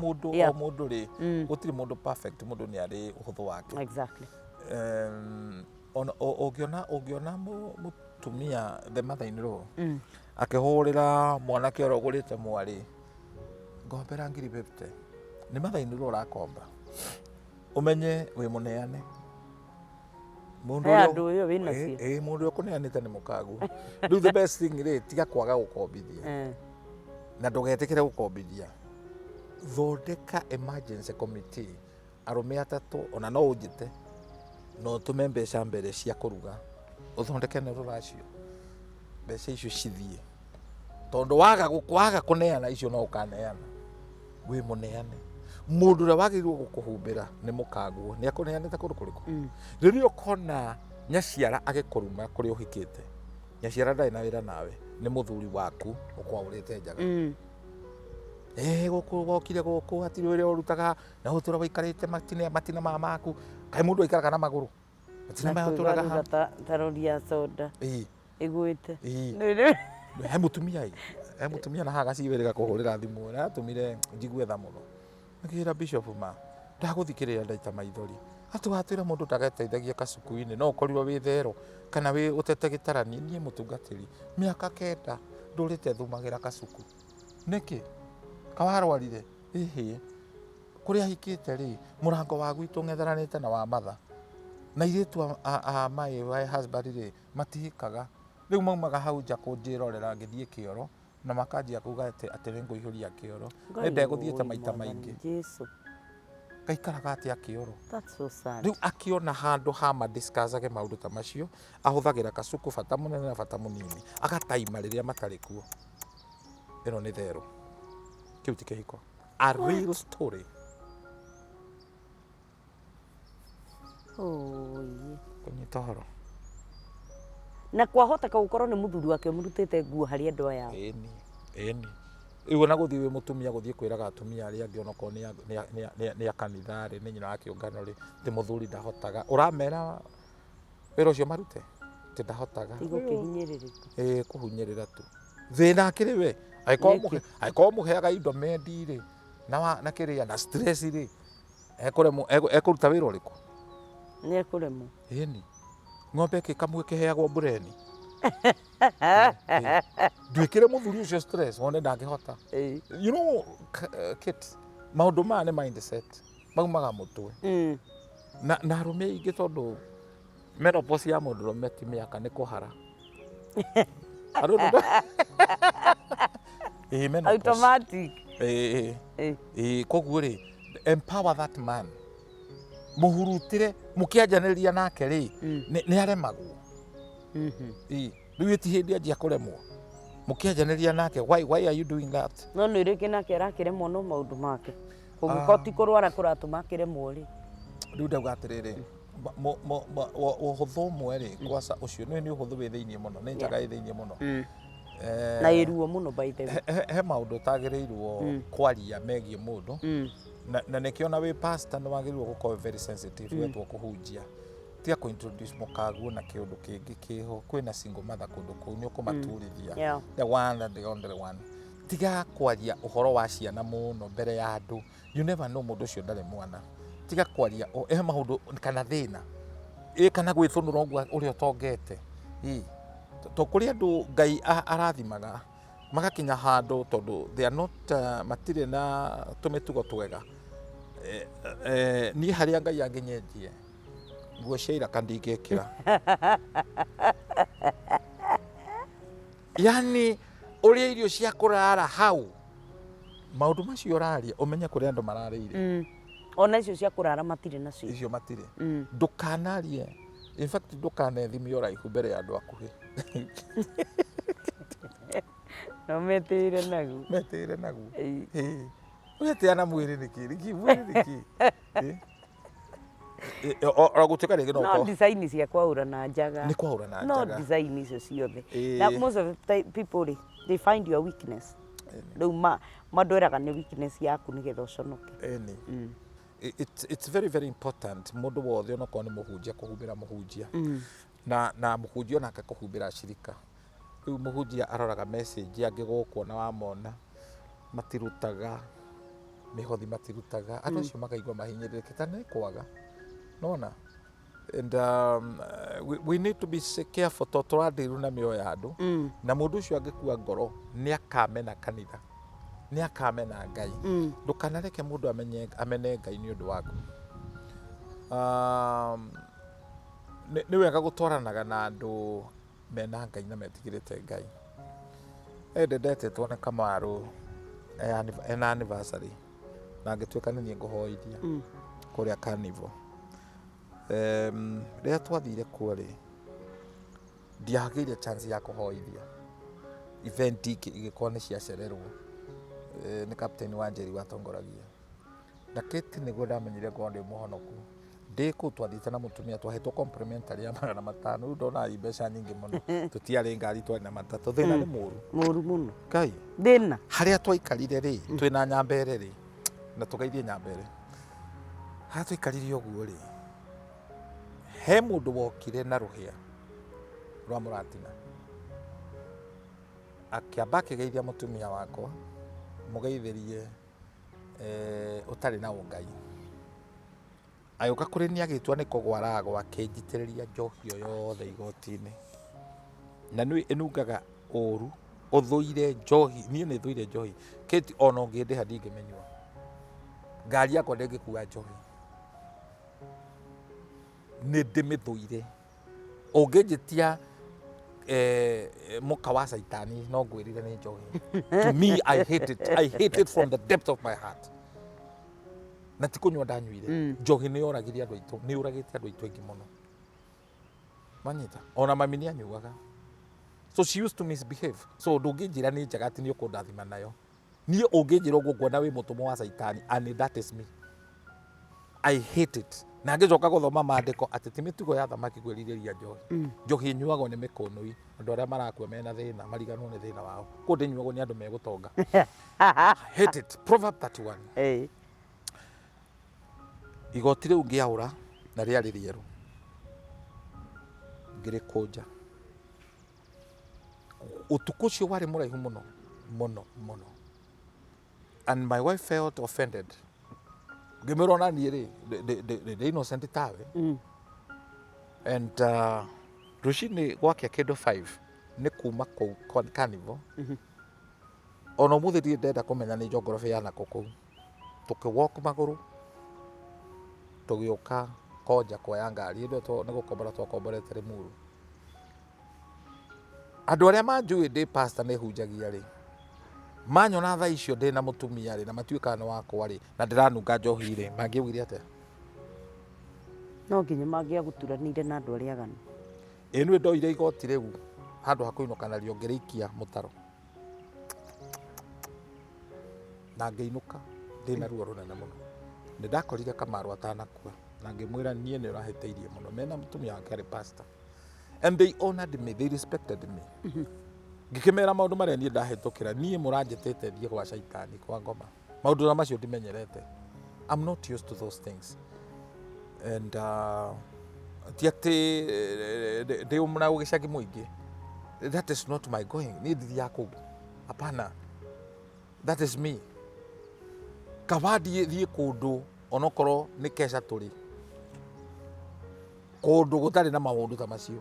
mũndũ rĩ, gũtirĩ mũndũ perfect, mũndũ nĩ arĩ ũhũthũ wake. Exactly. Ũngĩona mũtumia the mother-in law akĩhũrĩra mwanake ũrĩa ũgũrĩte mwarĩ ngombera 50 nĩ mother-in law ũrakomba ũmenye wĩ mũneane. Mũndũ ũyũ wĩna cio. Mũndũ ũyũ ũkũneanĩte nĩ mũkagu. Rĩu the best thing rĩ tiga kwaga gũkombithia na ndũgetĩkĩre gũkombithia. Thondeka emergency committee arũme atatũ ona no ũnjĩte no tũme mbeca mbere cia kũruga ũthondeke nĩ rũracio mbeca icio cithiĩ tondũ waga kũneana icio no ũkaneana wĩ mũneane. Mũndũ ũrĩa wagĩrĩirwo gũkũhumbĩra nĩ mũkaguo nĩ akũneanĩte kũndũ kũrĩkũ. Rĩrĩa ũkona nyaciara agĩkũruma kũrĩa ũhikĩte nyaciara ndarĩ na wĩra nawe nĩ mũthuri waku ũkwaũrĩte njaga. Gũkũ wokire gũkũ hatirĩ wĩra ũrutaga na ũtũra wĩikarĩte matina maku kaĩ mũndũ aikaraga na magũrũ matina maya ũtũraga ha taroria soda ĩgwĩte. He mũtumia na haga ciwĩrĩga kũhũrĩra thimũ na atũmire njigue tha mũno akĩra bishop ma ndagũthikĩrĩria ndaita maithori atwatwĩra mũndũ ndageteithagia kacuku-inĩ no ũkorirwo wĩ thero kana wĩ ũtete gĩtarani niĩ mũtungatĩri mĩaka 9 ndũrĩte thumagĩra kacuku nĩkĩ kawarwarire kũrĩa hikĩte rĩ mũrango wa gwitũ ng'etheranĩte na wa matha na irĩtu my husband rĩ matihikaga rĩu maumaga hau nja kũnjĩrorera ngĩthiĩ kĩoro na makanjia kuga atĩ nĩ ngũihũria kĩoro nĩ ndegũthiĩte maita maingĩ gaikaraga atĩa kĩoro. Rĩu akĩona handũ hama discussage maũndũ ta macio ahũthagĩra kacuku bata mũnene na bata mũnini agataima rĩrĩa matarĩ kuo. Ĩno nĩ therũ kĩu ti kĩhiko. A real story. Kũnyita ũhoro na kwahoteka gũkorwo nĩ mũthuri wake mũrutĩte nguo harĩ andũ aya. Ĩni rĩu ona gũthiĩ wĩ mũtumia gũthiĩ kwĩraga atumia arĩa angĩ onokorwo nĩ a kanitha rĩ nĩ nyina wa kĩũngano rĩ ti mũthuri ndahotaga ũramera wĩra ũcio marute ti ndahotaga kũhunyĩrĩra tu thĩna akĩrĩ we angĩkorwo mũheaga indo mendi rĩ na kĩrĩa na stress rĩ ekũruta wĩra ũrĩkũ nĩ ekũremwo. Ĩni ng'ombe kamwe kĩheagwo mbureni nduĩkĩre mũthuri ũcio stress wone ndangĩhota. You know Kate maũndũ maya nĩ mindset maumaga mũtwe na arũme aingĩ tondũ menopause ya mũndũrũme ti mĩaka nĩ kũhara automatic. Koguo rĩ empower that man mũhurutĩre mũkĩanjanĩria nake rĩ nĩ aremagwo. Rĩu ti hĩndĩ anjia kũremwo mũkĩanjanĩria nake why are you doing that. No nĩ rĩngĩ nake arakĩremwo no maũndũ make kũngĩkorwo ti kũrwara kũratũma akĩremwo rĩ. Rĩu ndauga atĩrĩrĩ ũhũthũ ũmwe rĩ kwaca ũcio nĩ ũhũthũ wĩ thĩinĩ mũno nĩ njaga ĩ thĩinĩ mũno na ĩruo mũno by the way. He maũndũ ũtagĩrĩirwo kwaria megiĩ mũndũ na nĩkĩo na wĩ pastor nĩ wagĩrĩirwo gũkorwo very sensitive wetwo kũhunjia tiga kũ-introduce mũkaguo na kĩũndũ kĩngĩ kĩho kwĩna single mother kũndũ kũu nĩ ũkũmaturithia the one and the only one. Tiga kwaria ũhoro wa ciana mũno mbere ya andũ. You never know mũndũ ũcio ndarĩ mwana tiga kwaria o maundu kana thina kana gwithunura ogwa uria tongete to kuri andu Ngai arathimaga magakinya handu tondu they are not matire na tumitugo twega ni haria Ngai anginyenjie nguo cia kandingikira yani uria irio cia kurara hau maundu macio raria umenye kuri andu mararire ona icio cia kurara matire nacio icio matire ndukanarie in fact ndukanethimie uraihu mbere ya andu akuhi no metire nagu uteana mwiri niki mwiri niki ora gutuka rigi no design cia Kwaurwo na Njaga ni Kwaurwo na Njaga no design icio ciothe na most of the people they find your weakness rĩu mandwĩraga nĩ weakness yaku nĩgetha ũconoke it's very very important mundu wothe onokorwo nĩ mũhunjia kũhumbĩra mũhunjia na mũhunjia onake kũhumbĩra cirika rĩu mũhunjia aroraga message angĩgũkwo na wamona matirutaga mihothi matirutaga andũ acio makaigua mahinyĩrĩrĩke ta nĩ kwaga nona and we need to be careful to tũrandiru na mĩoyo ya andũ na mũndũ ũcio angĩkua ngoro nĩ akamena kanitha nĩ akamena Ngai ndukanareke mũndũ amene Ngai nĩ ũndũ waku nĩ wega gũtwaranaga na andũ mena Ngai na metigĩrĩte Ngai ndendete tuone Kamaru ena anniversary na ngĩtuĩka nĩ niĩ ngũhoithia kũrĩa carnival rĩrĩa twathire kuo rĩ ndiagĩire chance ya kũhoithia event igĩkorwo nĩ ciacererwo nĩ captain wa Njeri watongoragia na kiti nĩguo ndamenyire ngorwo ndĩ mũhonoku ndĩ kũu twathiĩte na mũtumia twahetwo complimentary ya 500 rĩu ndona mbeca nyingĩ mũno tũtiarĩ ngari twarĩ na matatũ thĩna nĩ mũru mũno Ngai thĩna harĩa twaikarire rĩ twĩna Nyambere rĩ na tũgeithie Nyambere harĩa twaikarire ũguo rĩ he mũndũ wokire na rũhĩa rwa mũratina akĩamba akĩgeithia mũtumia wakwa mũgeithĩrie ũtarĩ na ũngai ayũka kũrĩ niĩ agĩtua nĩ kũgwaragwo akĩnjitĩrĩria njohi yothe igoti-inĩ na nĩ ĩnungaga ũru ũthũire njohi niĩ nĩ thũire njohi kĩti ona ũngĩndĩha ndingĩmenywo ngari yakwa ndĩngĩkua njohi nĩ ndĩmĩthũire ũngĩnjĩtia mũka wa caitani no ngwĩrire nĩ njohi to me I hate it from the depth of my heart na ti kũnyua ndanyuire njohi nĩ yoragire andũ aitũ nĩ yoragĩte andũ aitũ aingĩ mũno manyita ona mami nĩ anyuaga so she used to misbehave so ndũngĩnjĩra nĩ njega atĩ nĩ ũkũndathima nayo niĩ ũngĩnjĩra ũguo nguona wĩ mũtũmwo wa caitani and that is me I hate it na ngĩcoka gũthoma maandĩko atĩ ti mĩtugo ya thamaki kwĩrirĩria njohi njohi nyuagwo nĩ mĩkũnũi andũ arĩa marakua mena thĩna mariganwo nĩ thĩna wao kũu ndĩnyuagwo nĩ andũ megũtonga hate it Proverb 31 igoti rĩu ngĩaũra na rĩarĩ rĩerũ ngĩrĩkũnja ũtukũ ũcio warĩ mũraihu mũno mũno mũno and my wife felt offended ngĩmĩrwo na niĩ rĩ innocent tawe and rũcinĩ gwakĩa kĩndũ 5 nĩ kuma kũu carnival ona ũmũthĩ ndirĩ ndenda kũmenya nĩ njongorobe ya nakũ kũu tũkĩwalk magũrũ tũgĩũka Koja kuoya ngari nĩ gũkombora twakomborete Limuru andũ arĩa manjũĩ ndĩ pastor nĩ hunjagia rĩ manyona thaa icio ndĩ na mũtumia rĩ na matuĩkaga nĩ wakwa rĩ na ndĩranunga njohi rĩ mangĩaugire atĩa no nginya mangĩagũturanire na andũ arĩa aganu nĩ ndoire igoti rĩu handũ ha kũinũka narĩo ngĩrĩikia mũtaro na ngĩinũka ndĩ na ruo rũnene mũno nĩ ndakorire Kamaru atanakua na ngĩmwĩra niĩ nĩ ũrahĩtĩirie mũno mena mũtumia wake arĩ pastor and they honored me they respected me ngĩkĩmera maũndũ marĩa niĩ ndahĩtũkĩra niĩ mũranjĩtĩte thiĩ gwa caitani kwa ngoma maũndũ macio ndimenyerete I'm not used to those things and ti atĩ ndĩ na ũgĩcagi mũingĩ that is not my going niĩ ndithiaga kũu hapana that is me kaba thiĩ kũndũ onokorwo ni kesha turi kundu gutari na maundu ta macio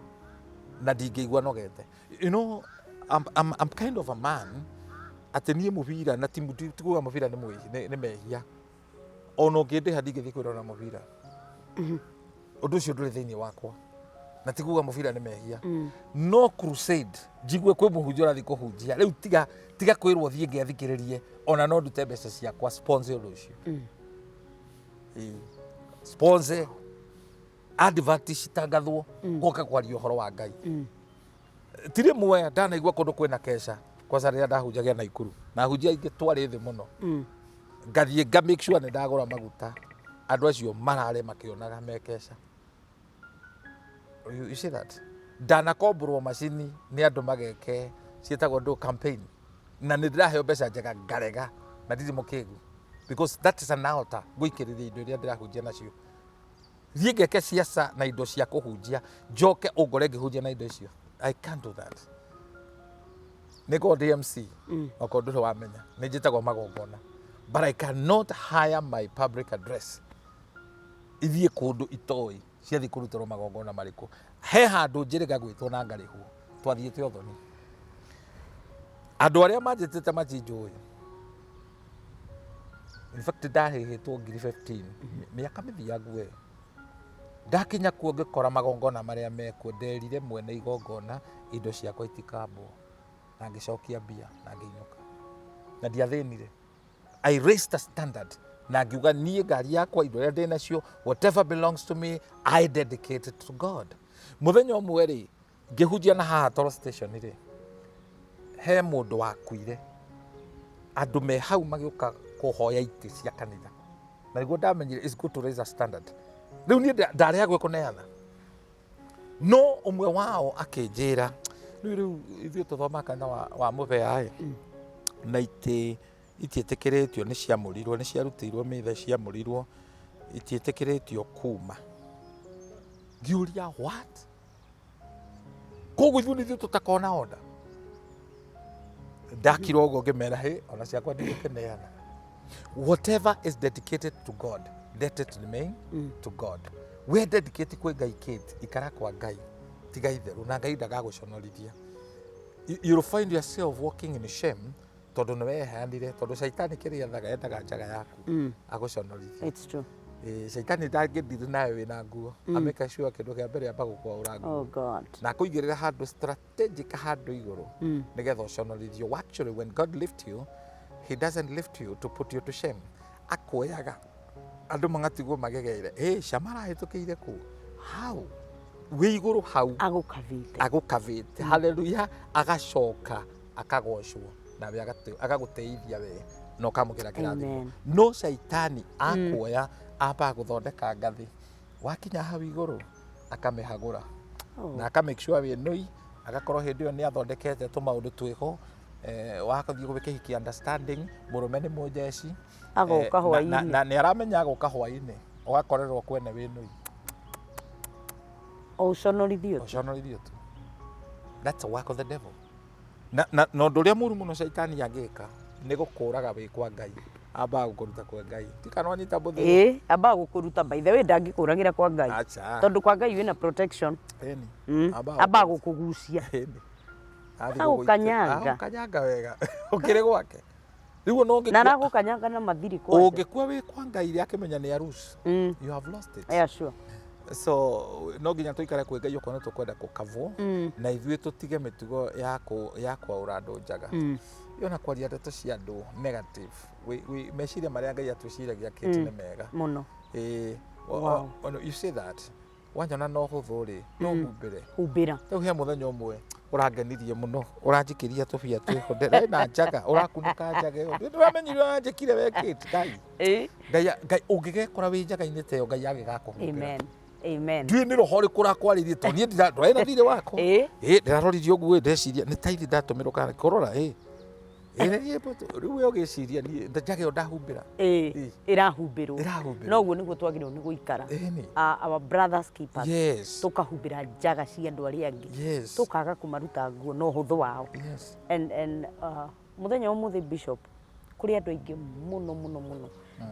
na ndingĩigua nogete. You know, I'm kind of a man atĩ niĩ mũbira na tikuga mũbira nĩ mehia, ona ũngĩndĩha ndingĩthiĩ kwĩrora mũbira. Ũndũ ũcio ndũrĩ thĩinĩ wakwa, na tikuga mũbira nĩ mehia. No crusade njigue kwĩ mũhunjia ũrathiĩ kũhunjia, rĩu tiga kwĩrwo thiĩ ngĩathikĩrĩrie, ona no ndute mbeca ciakwa sponsor ũndũ ũcio. Sponsor advert citangathwo goka kwaria ũhoro wa Ngai. Tiri mwe ndanaigua kũndũ kwĩna kesha kwanza rĩrĩa ndahunjagia Naikuru, na hunjia ingĩ twarĩ thĩ mũno, ngathiĩ nga make sure nĩ ndagũra maguta, andũ acio marare makĩonaga me kesha. You see that? Ndanakomborwo macini nĩ andũ mageke ciĩtagwo ndũ campaign, na nĩ ndĩraheo mbeca njega ngarega na ndirĩ mũkĩgu, because that is an altar gũikĩrĩria indo iria ndĩrahunjia nacio. Thiĩ ngeke ciaca na indo cia kũhunjia, njoke ũngore ngĩhunjia na indo icio. I can't do that. Nĩko DMC, oko ndũrĩ wamenya, nĩ njĩtagwo magongona. But I cannot hire my public address ithiĩ kũndũ itoĩ ciathiĩ kũrutĩrwo magongona marĩkũ. He handũ njĩrĩga gwĩtwo na ngarĩhwo, twathiĩte ũthoni. Andũ arĩa manjĩtĩte majinjũĩ, in fact ndahĩhĩtwo ngiri 15 mĩaka mĩthiangu we. Ndakinya kuo ngĩkora magongona marĩa mekuo, nderire mwene igongona indo ciakwa itikambwo, na ngĩcokia mbia na ngĩinũka, na ndiathĩnire. I raised a standard na ngiuga niĩ ngari yakwa indo iria ndĩ nacio, whatever belongs to me I dedicate it to God. Mũthenya ũmwe rĩ, ngĩhunjia na haha Toro station rĩ, he mũndũ wakuire, andũ me hau magĩũka kũhoya itĩ cia kanitha, na nĩguo ndamenyire it's good to raise a standard. Rĩu niĩ ndarehagwo kũneana, no ũmwe wao akĩnjĩra, rĩu ithuĩ tũthoma kanitha wa mũbea na itĩ itiĩtĩkĩrĩtio nĩ ciamũrirwo, nĩ ciarutĩirwo mitha ciamũrirwo, itiĩtĩkĩrĩtio kuma. Ngiuria what? Koguo ithuĩ nĩthuĩ tũtakona order? Ndakira ũguo ngĩmera hĩ, ona ciakwa ndigũkĩneana. Whatever is dedicated to God, let it remain to God. We dedicate kwĩ Ngai kĩti, ikara kwa Ngai, tiga itherũ, na Ngai ndagagũconorithia. You'll find yourself walking in shame, tondũ nĩ weheanire, tondũ Shaitani kĩrĩa ethaga endaga njaga yaku agũconorithia. It's true. Shaitani ndangĩthiri nawe wĩna nguo, ameka sure kĩndũ kĩa mbere amba gũkwaũra nguo. Oh God. Na kũigĩrĩra handũ strategic handũ igũrũ, nĩgetha ũconorithio. Actually, when God lifts you, he doesn't lift you to put you to shame. Akoyaga andũ magatigwo magegeire, Shammar ahĩtũkĩire kũ? How? Wĩ igũrũ hau agũkavĩte. Hallelujah. Agacoka akagocwo, nawe agagũteithia we na ũkamũkĩra kĩrathimo. No Shaitani akuoya amba gũthondeka ngathĩ, wakinya hau igũrũ akamĩhagũra na akamake sure we noi, agakorwo hĩndĩ ĩyo nĩ athondekete tũmaũndũ twĩho, wakathiĩ gũkĩhikia understanding, mũrũme nĩ mũjeci, agoka hwaĩ-inĩ, na nĩ aramenya agoka hwaĩ-inĩ, ũgakorerwo kwene wĩ noi, ũconorithio tu. That's a work of the devil. Na ũndũ ũrĩa mũru mũno Shaitani angĩka nĩ gũkũraga wĩ kwa Ngai, ambaga gũkũruta kwa Ngai. Ti kana wanyita mbũthũ? Ambaga gũkũruta, by the way ndangĩkũragĩra kwa Ngai, tondũ kwa Ngai wĩna protection. Ambaga gũkũgucia, agũkanyanga wega ũkĩrĩ gwake. Rĩu na aragũkanyanga na mathiri kwake. Ũngĩkua wĩ kwa Ngai rĩ akĩmenya nĩ arus, you have lost it. Yeah, sure. So no nginya tũikare kwĩ Ngai okorwo nĩ tũkwenda gũkavwo, na ithuĩ tũtige mĩtugo ya kwaũra andũ njaga. Yona kwaria ndeto cia andũ negative, meciria marĩa Ngai atwĩciragia kĩti nĩ mega mũno. You say that wanyona no hũthũ rĩ, no humbĩra. Rĩu he mũthenya ũmwe ũrangenirie mũno, ũranjĩkĩria tũbia twĩho ndĩrĩ na njaga, ũrakunũka njaga ĩyo, ndĩramenyire ũranjĩkire wekĩte Ngai ũngĩgekora wĩ njaga-inĩ ta ĩyo Ngai agĩgakũhumbĩra. Amen. Ndiũĩ nĩ roho rĩkũ ũrakwarĩrie, tondũ niĩ ndĩrarĩ thirĩ wakwa, ndĩraroririe ũguo ndeciria nĩ ta ithi ndatũmĩrwo kana kũrora rĩu we ũgĩciria njaga ĩyo ndahumbĩra, ĩrahumbĩrwo. Noguo nĩguo twagĩrĩirwo nĩ gũikara, our brothers keepers, tũkahumbĩra njaga cia andũ arĩa angĩ, tũkaga kũmaruta nguo na ũhũthũ wao. And mũthenya ũmũthĩ Bishop, kũrĩ andũ aingĩ mũno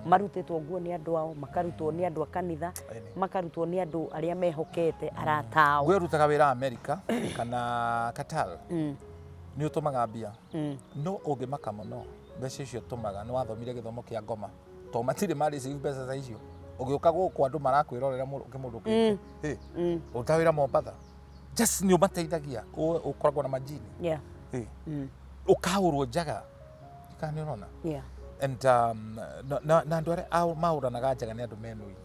marutĩtwo nguo nĩ andũ ao, makarutwo nĩ andũ a kanitha, makarutwo nĩ andũ arĩa mehokete arata ao. Gwe rutaga wĩra Amerika kana Qatar nĩ ũtũmaga mbia no ũngĩmaka mũno mbeca icio ũtũmaga nĩ wathomire gĩthomo kĩa ngoma to matirĩ marĩcivi mbeca za icio ũgĩũka gũkũ andũ marakwĩrorera kĩmũndũ kĩngĩ ũruta wĩra Mombatha just nĩ ũmateithagia ũkoragwo na majini ũkahũrwo Njaga kana nĩ ũrona and na andũ arĩa mahũranaga Njaga nĩ andũ menũi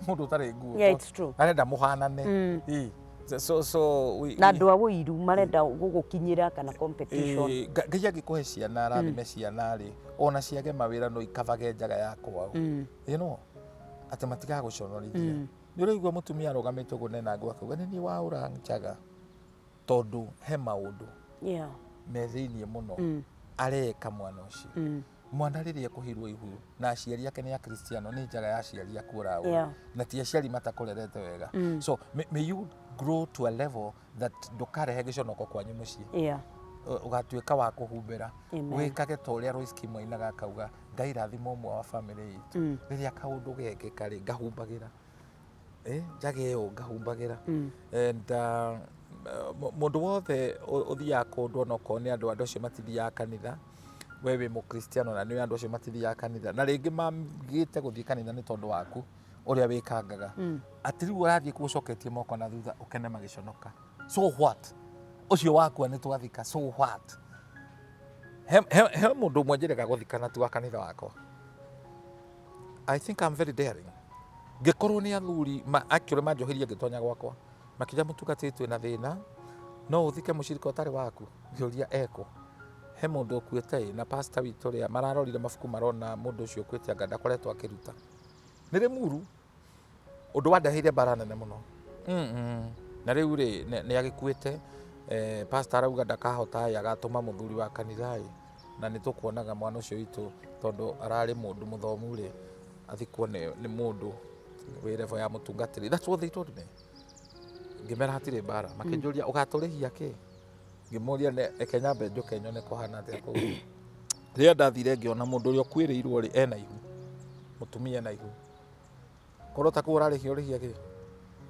mũndũ ũtarĩ nguo arenda mũhanane na andũ a wũiru marenda gũgũkinyĩra kana competition. Ngai agĩkũhe ciana arathime ciana rĩ ona ciage mawĩra no ikabage Njaga yakwao you know atĩ matigaga gũconorithia nĩ ũraigua mũtumia arũgamĩte ũguo nena ngũ akauga nĩ niĩ waũra Njaga tondũ he maũndũ me thĩiniĩ mũno areka mwana ũcio mwana rĩrĩa ekũhirwo ihu na aciari ake nĩ Akristiano nĩ Njaga yaciari akũra na ti aciari matakũrerete wega so may you grow to a level that ndũkarehe gĩconoko kwanyu mũciĩ ũgatuĩka wa kũhumbĩra wĩkage ta ũrĩa Royce Kim Wainaga akauga Ngai rathima ũmwe wa family itũ rĩrĩa kaũndũ gekĩka rĩ ngahumbagĩra Njaga ĩyo ngahumbagĩra and mũndũ wothe ũthiaga kũndũ onokorwo nĩ andũ acio matithiaga kanitha we wĩ mũkristiano na nĩ andũ acio matithiaga kanitha na rĩngĩ magĩte gũthiĩ kanitha nĩ tondũ waku ũrĩa wĩkangaga atĩ rĩu ũrathiĩ kũcoketie moko na thutha ũkene magĩconoka so what ũcio wakua nĩ twathika so what he mũndũ ũmwe njĩrega gũthikana tu wa kanitha wakwa I think I'm very daring ngĩkorwo nĩ athuri akĩũrĩa manjohirie ngĩtonya gwakwa makĩnja mũtungatĩtwe na thĩna no ũthike mũcirika ũtarĩ waku ngĩũria eko he mũndũ ũkuĩte na pastor witũ rĩa mararorire mabuku marona mũndũ ũcio ũkuĩte anga ndakoretwo akĩruta nĩrĩ muru ũndũ wandaheire mbara nene mũno na rĩu rĩ nĩ agĩkuĩte pastor arauga ndakahota agatũma mũthuri wa kanitha na nĩ tũkuonaga mwana ũcio witũ tondũ ararĩ mũndũ mũthomu rĩ athikwo nĩ mũndũ wĩ level ya mũtungatĩri that's what they told me ngĩmera hatirĩ mbara makĩnjũria ũgatũrĩhia kĩ ngĩmũria Kenya benjo Kenya nĩ kũhana atĩa kũu rĩrĩa ndathire ngĩona mũndũ ũrĩa ũkwĩrĩirwo rĩ ena ihu mũtumia ena ihu korwo ta kũrarĩhia ũrĩhia kĩ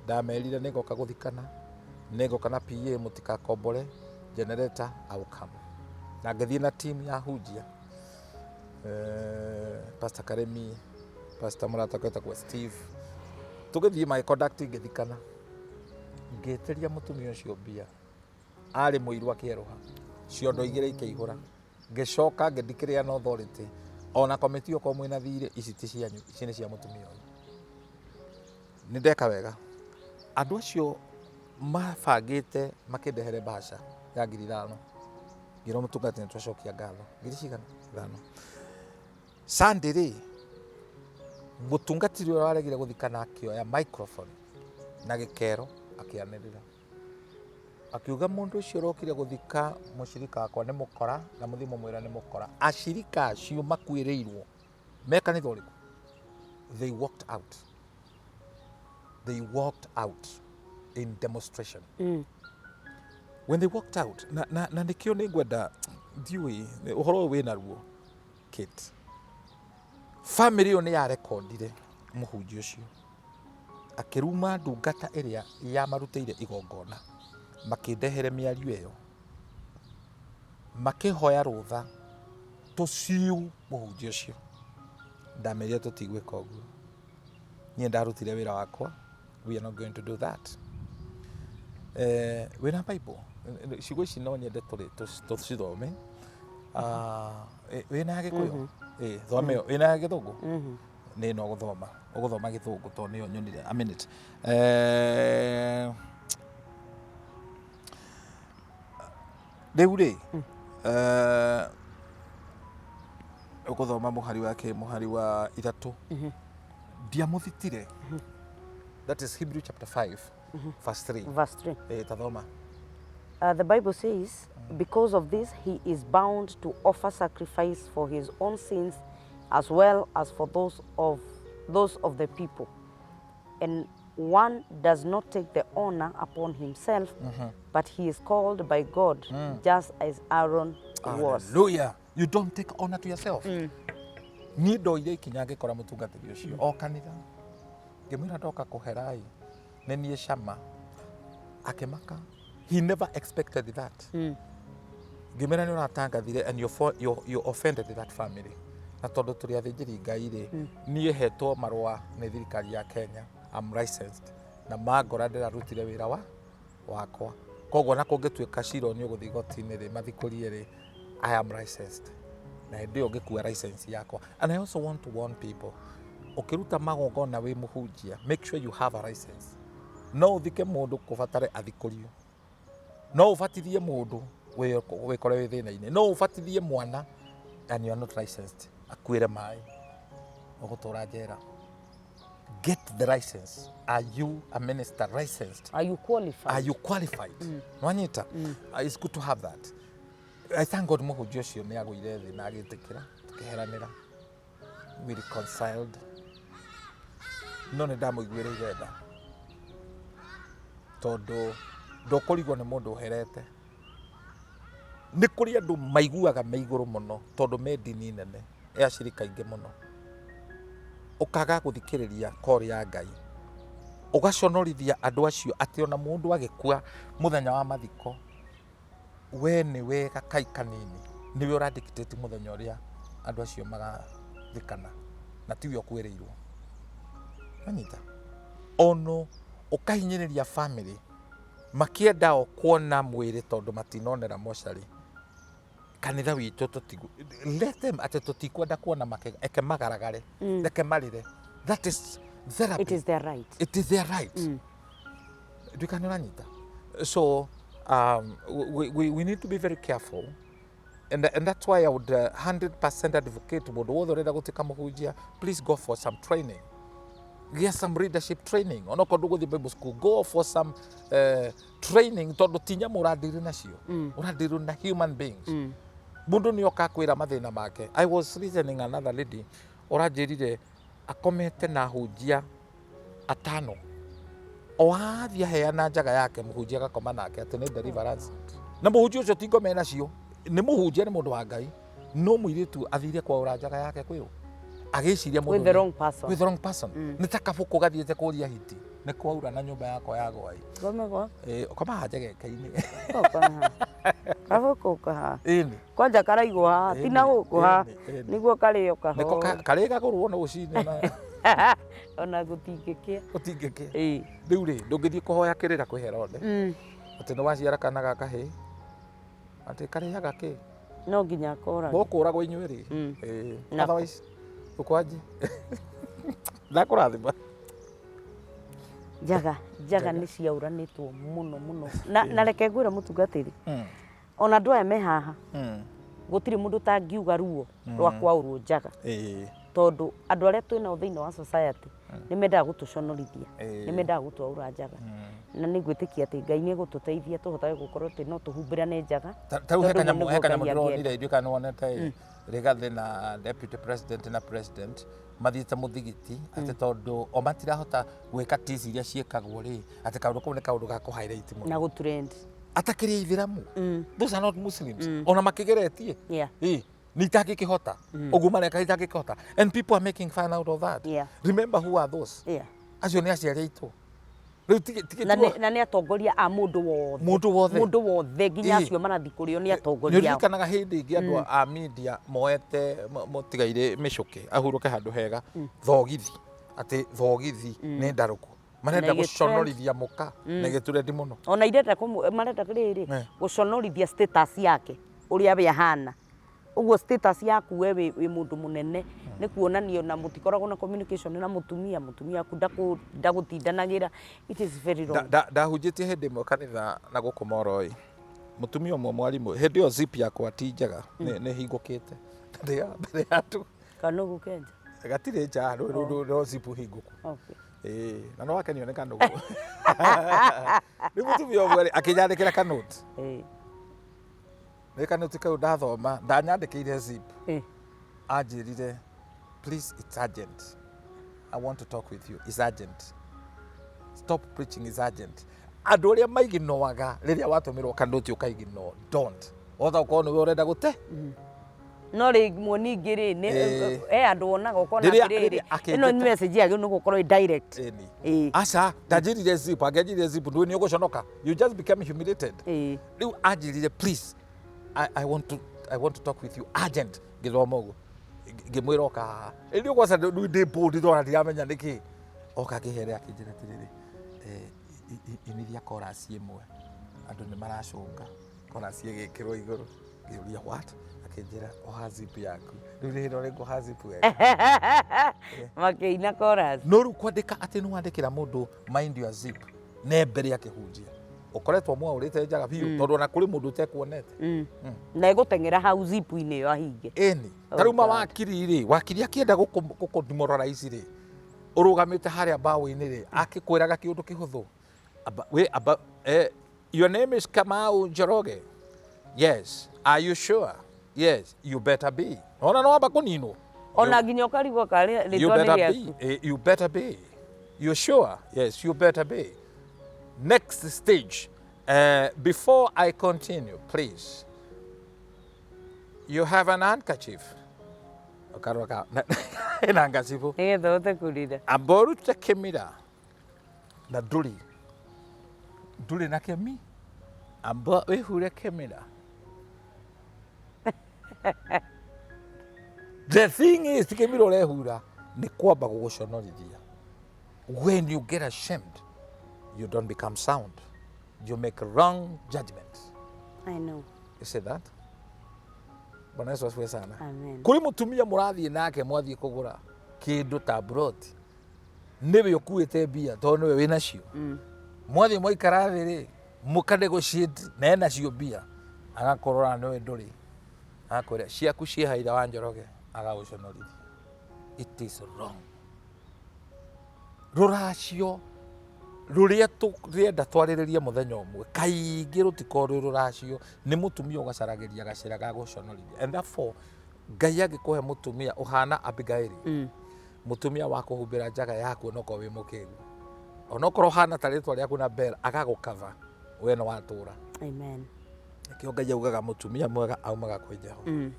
ndamerire nĩngoka gũthikana nĩngoka na PA mũtikakombore generator outcome na ngĩthiĩ na team ya hunjia Pastor Karemi Pastor Mũrata kwa Steve tũgĩthiĩ my conduct ngĩthikana ngĩteria mũtumia ũcio mbia arĩ mũiru akĩeroha ciondo igĩrĩ ikĩihũra ngĩcoka ngĩdikĩrĩa na authority ona committee oko mwĩna thirĩ ici ti cianyu ici nĩ cia mũtumia ũyũ nĩ ndeka wega andũ acio mabangĩte makĩndehere mbaca ya 5,000 ngĩrwo mũtungatĩri twacokia ngatho ngiri cigana 5 Sunday rĩ mũtungatĩri ũrĩa waregire gũthikana akĩoya microphone na gĩkero akĩanĩrĩra akiuga mũndũ ũcio ũrokire gũthika mũcirika wakwa nĩ mũkora na mũthimo mwĩra nĩ mũkora acirika acio makwĩrĩirwo mekanitha ũrĩkũ they walked out in demonstration when they walked out na nĩkĩo nĩngwenda ndiũĩ ũhoro ũyũ wĩna ruo Kate family ĩyo nĩ yarekondire mũhunjia ũcio akĩruma ndungata ĩrĩa yamarutĩire igongona makĩndehere mĩario ĩyo makĩhoya rũtha tũciu mũhunjia ũcio ndamerire tũtigwĩka ũguo niĩ ndarutire wĩra wakwa we are not going to do that wĩna Bible ciugo ici no nyende tũcithome wĩna Gĩkũyũ thome wĩna Gĩthũngũ nĩ no ũgũthoma Gĩthũngũ tondũ nĩyo nyonire a minute rĩu rĩ ũgũthoma mũhari wa 3 ndiamũthitire that is Hebrew chapter 5 verse 3 tathoma the Bible says because of this he is bound to offer sacrifice for his own sins as well as for those of the people and one does not take the honor upon himself but he is called by God just as Aaron was. Hallelujah. you don't take honor to yourself. Ni ndoire ikinya ngikora mutungatiri ucio o kanitha ngimwira ndoka kuherai ne nie Shammar akimaka. He never expected that. Ngimwira ni unatangathire and you offended that family. Na tondu turi athinjiri Ngai ri nie hetwo marua ni thirikari ya Kenya. I'm licensed na mangora ndirarutire wira wakwa koguo na kungituika ciro ni uguthi gotini ri mathikurie ri I am licensed na ndio ngikua license yakwa. And I also want to warn people, ukiruta magongona wi muhunjia, make sure you have a license. No uthike mundu kubatare athikurio, no ubatithie mundu wikore wi thina-ini, no ubatithie mwana and you are not licensed, akuire mai ugutura njera. Get the license. Are you a minister licensed? Are you qualified? Are you qualified? Nwanyita? It's good to have that. I thank God muhunjia ucio ni agwire thi na agitikira tukiheranira. We reconciled. No ni ndamuiguire igenda. Tondu ndokorigwo ni mundu uherete. Ni kuri andu maiguaga me iguru muno tondu me dini nene. Ashirika ingi muno. Ukaga guthikiriria kori ya Ngai. Ugaconorithia andu acio ati ona mundu agikua muthenya wa mathiko. We ni wega kai kanini. Niwe ura dictate muthenya uria andu acio magathikana. Na tiwe okwirirwo. Anita. Ono ukahinyiriria family. Makienda o kuona mwiri tondu matinonera mochari. Kanitha witu let them ati tutikwenda kuona eke magaragare reke marire. That is therapy. It is their right. It is their right. Dukanyoranyita. So we need to be very careful, and that's why I would 100% advocate mundu wothe urenda gutika muhunjia, please go for some training. Get some leadership training. Ono kondu guthi Bible school, go for some training tondu tinya muradiri nacio. Uradiri na human beings. Mundu ni okakwira mathina make. I was listening another lady urajirire akomete na hunjia atano. Oathia heana njaga yake muhunjia gakoma nake ati ni deliverance. Na muhunjia ucio tingo mena cio. Ni muhunjia ni mundu wa Ngai. No muiritu athire kwa ura njaga yake kwiyo. Agiciria mundu with the wrong person. With the wrong person. Ni takabuko gathiete kuria hiti. Ni kwaura na nyumba yako ya gwai. Gomego. Koma njage kaini. Okona. Kabuko ka. Ini. Kwanja karaigwa tina guko ha. Niguo kario kaho. Niko karega kurwo no ucine na. Ona gutingike. Gutingike. Riu ri ndungithie kuhoya kirira kwi Herode. Ati no waciara kana gaka he. Ati kariaga ki. No nginya kora. Bokura gwa inywe ri. Otherwise ukwaje. Ndakurathima. Njaga ni ciauranitwo muno. Na reke ngwira mutungatiri. Ona andu aya me haha. Gutiri mundu tangiuga ruo rwa Kwaurwo Njaga. Tondu andu aria twina thiini wa society ni mendaga gutuconorithia. Ni mendaga gutwaura Njaga. Na ni gwitikia ati Ngai ni gututeithia tuhotage gukorwo ati no tuhumbirane Njaga. Tau hekanya mudironire iduka no onete Rigathi na deputy president na president mathiite muthigiti ati tondu o matirahota gwika tici iria ciekagwo ri ati kaundu kau ni kaundu ga ku highlight muno na gu trend atakiria ithiramu. Those are not Muslims. Ona makigeretie ni takikihota uguo mareka itakikihota, and people are making fun out of that. Remember who are those? Acio ni aciari aitu. Na ni atongoria a mundu wothe nginya acio marathi kurio ni atongoria. Nirikanaga hindi ingi andu a media moete mutigaire micuki ahuruke handu hega thogithi ati thogithi ni ndaruku marenda guconorithia muka na giturendi muno. Ona irenda marenda riri guconorithia status yake uria we ahana. Uguo status yaku we wi mundu munene ni kuonanio na mutikoragwo na communication na mutumia ku ndagutindanagira. It is very wrong. Ndahunjitie hindi mwe kanitha na guku Moroi. Mutumia umwe mwarimu hindi yo zip yakwa ti njega ni hingukite mbere yatu kanugu kenja gatire nja ro zip hinguku. Na no wake nioneka nugu ni mutumia umwe akinyandikira kanote Neka nutika udathoma ndanyandikire zip ajirire please it's urgent, I want to talk with you, it's urgent, stop preaching, it's urgent. Andu aria maiginoaga riria watumirwo kanote ukaigino don't otha ukorwo ni we urenda gute no ri muningi ri andu onaga ukona atiriri ino ni message yake no gukorwo direct asa ndajirire zip agejire zip ndu ni uguconoka you just become humiliated riu ajirire please I want to talk with you urgent githomo ngimwira oka ndio kwa sababu ndi bold ndora ndiramenya niki oka kihere akinjira tiriri inithia chorus imwe andu ni maracunga chorus igikirwo iguru ngiuria what akinjira oha zip yaku riu ri ngoha zip makeina chorus no ru kwandika ati no wandikira mundu mind your zip ne mbere akihunjia ukoretwo mwa urite njaga biu tondu na kuri mundu tekuonete na igutengera hau zip ine yo ahinge eni taruma wakiri ri wakiri akienda gukudemoralize ri urugamite haria bawo-ini ri akikwiraga kiundu kihuthu your name is Kamau Njoroge. Yes. Are you sure? Yes. You better be. Ona no abakunino. Ona nginya ukarigwo kari ritwa ni riaku. You better be. You sure? Yes, you better be. Next stage. Before I continue, please. You have an handkerchief. Okaroka. Ina handkerchief. Nigetha utekurire. Amboru tekemira. Na nduri. Nduri na kemi. Amba wehure kemira. The thing is, tikemira urehura ni kwamba guguconorithia. When you get ashamed, you don't become sound. You make wrong judgments. I know. You see that? Bwana Yesu asifiwe sana. Amen. Kuri mutumia murathie nake mwathie kugura kindu ta broti. Niwe ukuite bia tondu we wina cio. Mwathie mwaikara thi ri mukanegotiate na ena cio bia agakorora niwe nduri. Akwira ciaku cihaira wa Njoroge agaguconorithia. It is wrong. Ruracio ruria turienda twariririe muthenya umwe kaingi rutikoru ruracio ni mutumia ugacaragiria gacira ga guconorithia, and therefore Ngai agikuhe mutumia uhana Abigaili mutumia wa kuhumbira njaga yaku noko wi mukiru onokorwo hana taritwa riaku na Bella agagukava we no watura. Amen. Kio Ngai augaga mutumia mwega aumaga kwi Jehova.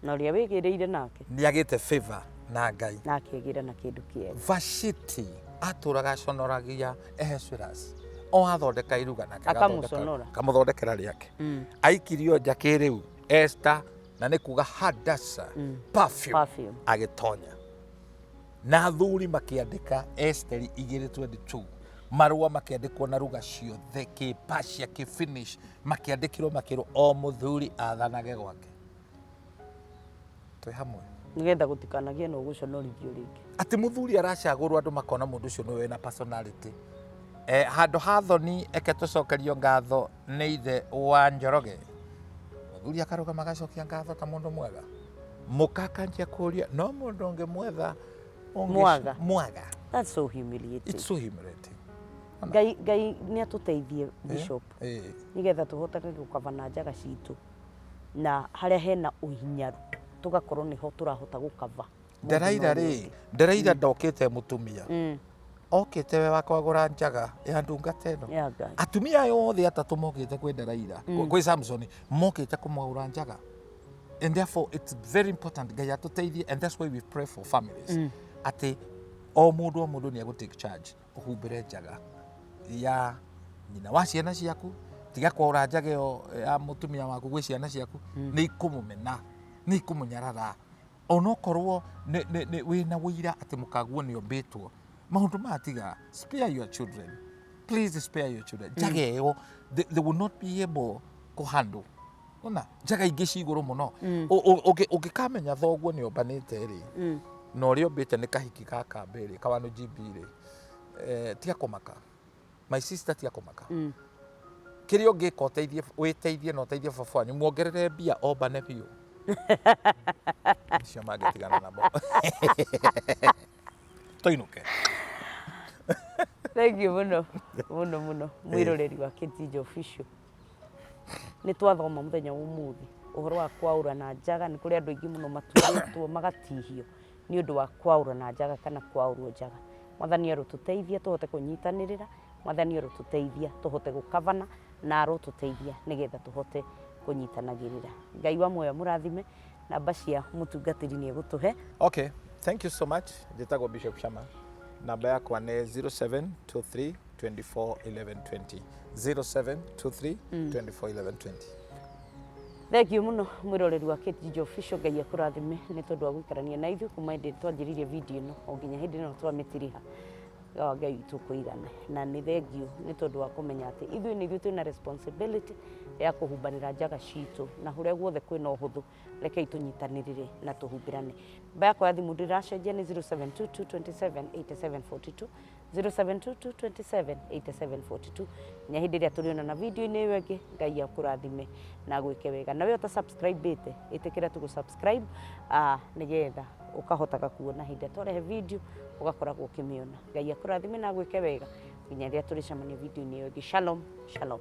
Na ria wigireire nake ni agite favor na Ngai na akigira na kindu kiega. Vashiti aturaga conoragia Ehasuerus o athondeka iruga na akamuthondekera riake aikirio njake riu Esther na ni kuga Hadassah perfume agitonya na athuri makiandika Esther 2:22 marua makiandikwo na ruga ciothe ki Persia ki Finish makiandikirwo makiro o muthuri athanage gwake. Twi hamwe nigetha gutikanagie no guconorithio ringi ati muthuri aracagurwo andu makona mundu ucio niwe na personality. Handu hathoni eke tucokerio ngatho ni ithe wa Njoroge. Muthuri akaruga magacokia ngatho ta mundu mwega mukakanjia kuria no mundu ungi mwetha mwaga. That's so humiliating. It's so humiliating. Ngai ni atuteithie bishop nigetha tuhote gukavana njaga citu na haria hena uhinyaru tugakorwo niho turahota gukava. Nderaira ndokite mutumia okite we wakwagura njaga ya ndungata ino atumia yothe atatu mokite kwi Nderaira kwi Samson mokite kumwagura njaga, and therefore it's very important Ngai atuteithie, and that's why we pray for families ati o mundu ni agutake charge uhumbire njaga ya nyina wa ciana ciaku tiga kwaura njaga yo ya mutumia waku gwi ciana ciaku ni ikumumena ni ikumunyarara onokorwo ni wina wira ati mukaguo ni ombetwo maundu matiga. Spare your children, please spare your children. Njaga yo they will not be able to handle. Ona njaga ingi ciguru muno ugikamenya thoguo ni ombanite ri no ri ombete ni kahiki ka kambere kawanu GB ri tiga kumaka my sister tiga kumaka kirio ngika uteithie witeithie no uteithie baba wanyu muongerere mbia ombane biu cio magitigana nabo toinuke. Thank you muno mwiroreri wa Jijo official. Ni twathoma muthenya umuthi uhoro wa kwaura na njaga ni kuri andu aingi muno maturitwo magatihio ni undu wa kwaura na njaga kana kwaurwo njaga. Mwathani arotuteithia tuhote kunyitanirira, Mwathani arotuteithia tuhote gukavana na arotuteithia nigetha tuhote kunyitanagirira. Ngai wa moyo murathime namba cia mutungatiri ni egutuhe. Okay, thank you so much. Njĩtagwo Bishop Shammar. Namba yakwa nĩ 0723 24 11 20. 0723 24 11 20. Thengiũ mũno mwĩroreri wa Jijo Official, Ngai akũrathime nĩ tondũ wa gũikarania na ithuĩ kuma hĩndĩ twanjĩrĩirie video ĩno o nginya hĩndĩ ĩno twamĩtiriha. Ngai witũ kũigana, na nĩ thengiũ nĩ tondũ wa kũmenya atĩ ithuĩ nĩ ithuĩ twĩna responsibility ya kũhumbanĩra njaga citũ, na hũrĩa guothe kwĩna ũhũthũ rekei tũnyitanĩrĩre na tũhumbĩrane. Namba yakwa ya thimũ ndĩracenjia nĩ 0722 27 87 42, 0722 27 87 42. Nya hĩndĩ ĩrĩa tũrĩonana video-inĩ ĩyo ĩngĩ, Ngai akũrathime na gwĩke wega. Na we ũta-subscribe-ĩte ĩtĩkĩra tũgũ-subscribe nĩgetha ũkahotaga kuona hĩndĩ ĩrĩa twarehe video ũgakoragwo ũkĩmĩona. Ngai akũrathime na gwĩke wega nginya rĩrĩa tũrĩcemania video-inĩ ĩyo ĩngĩ. Shalom, shalom.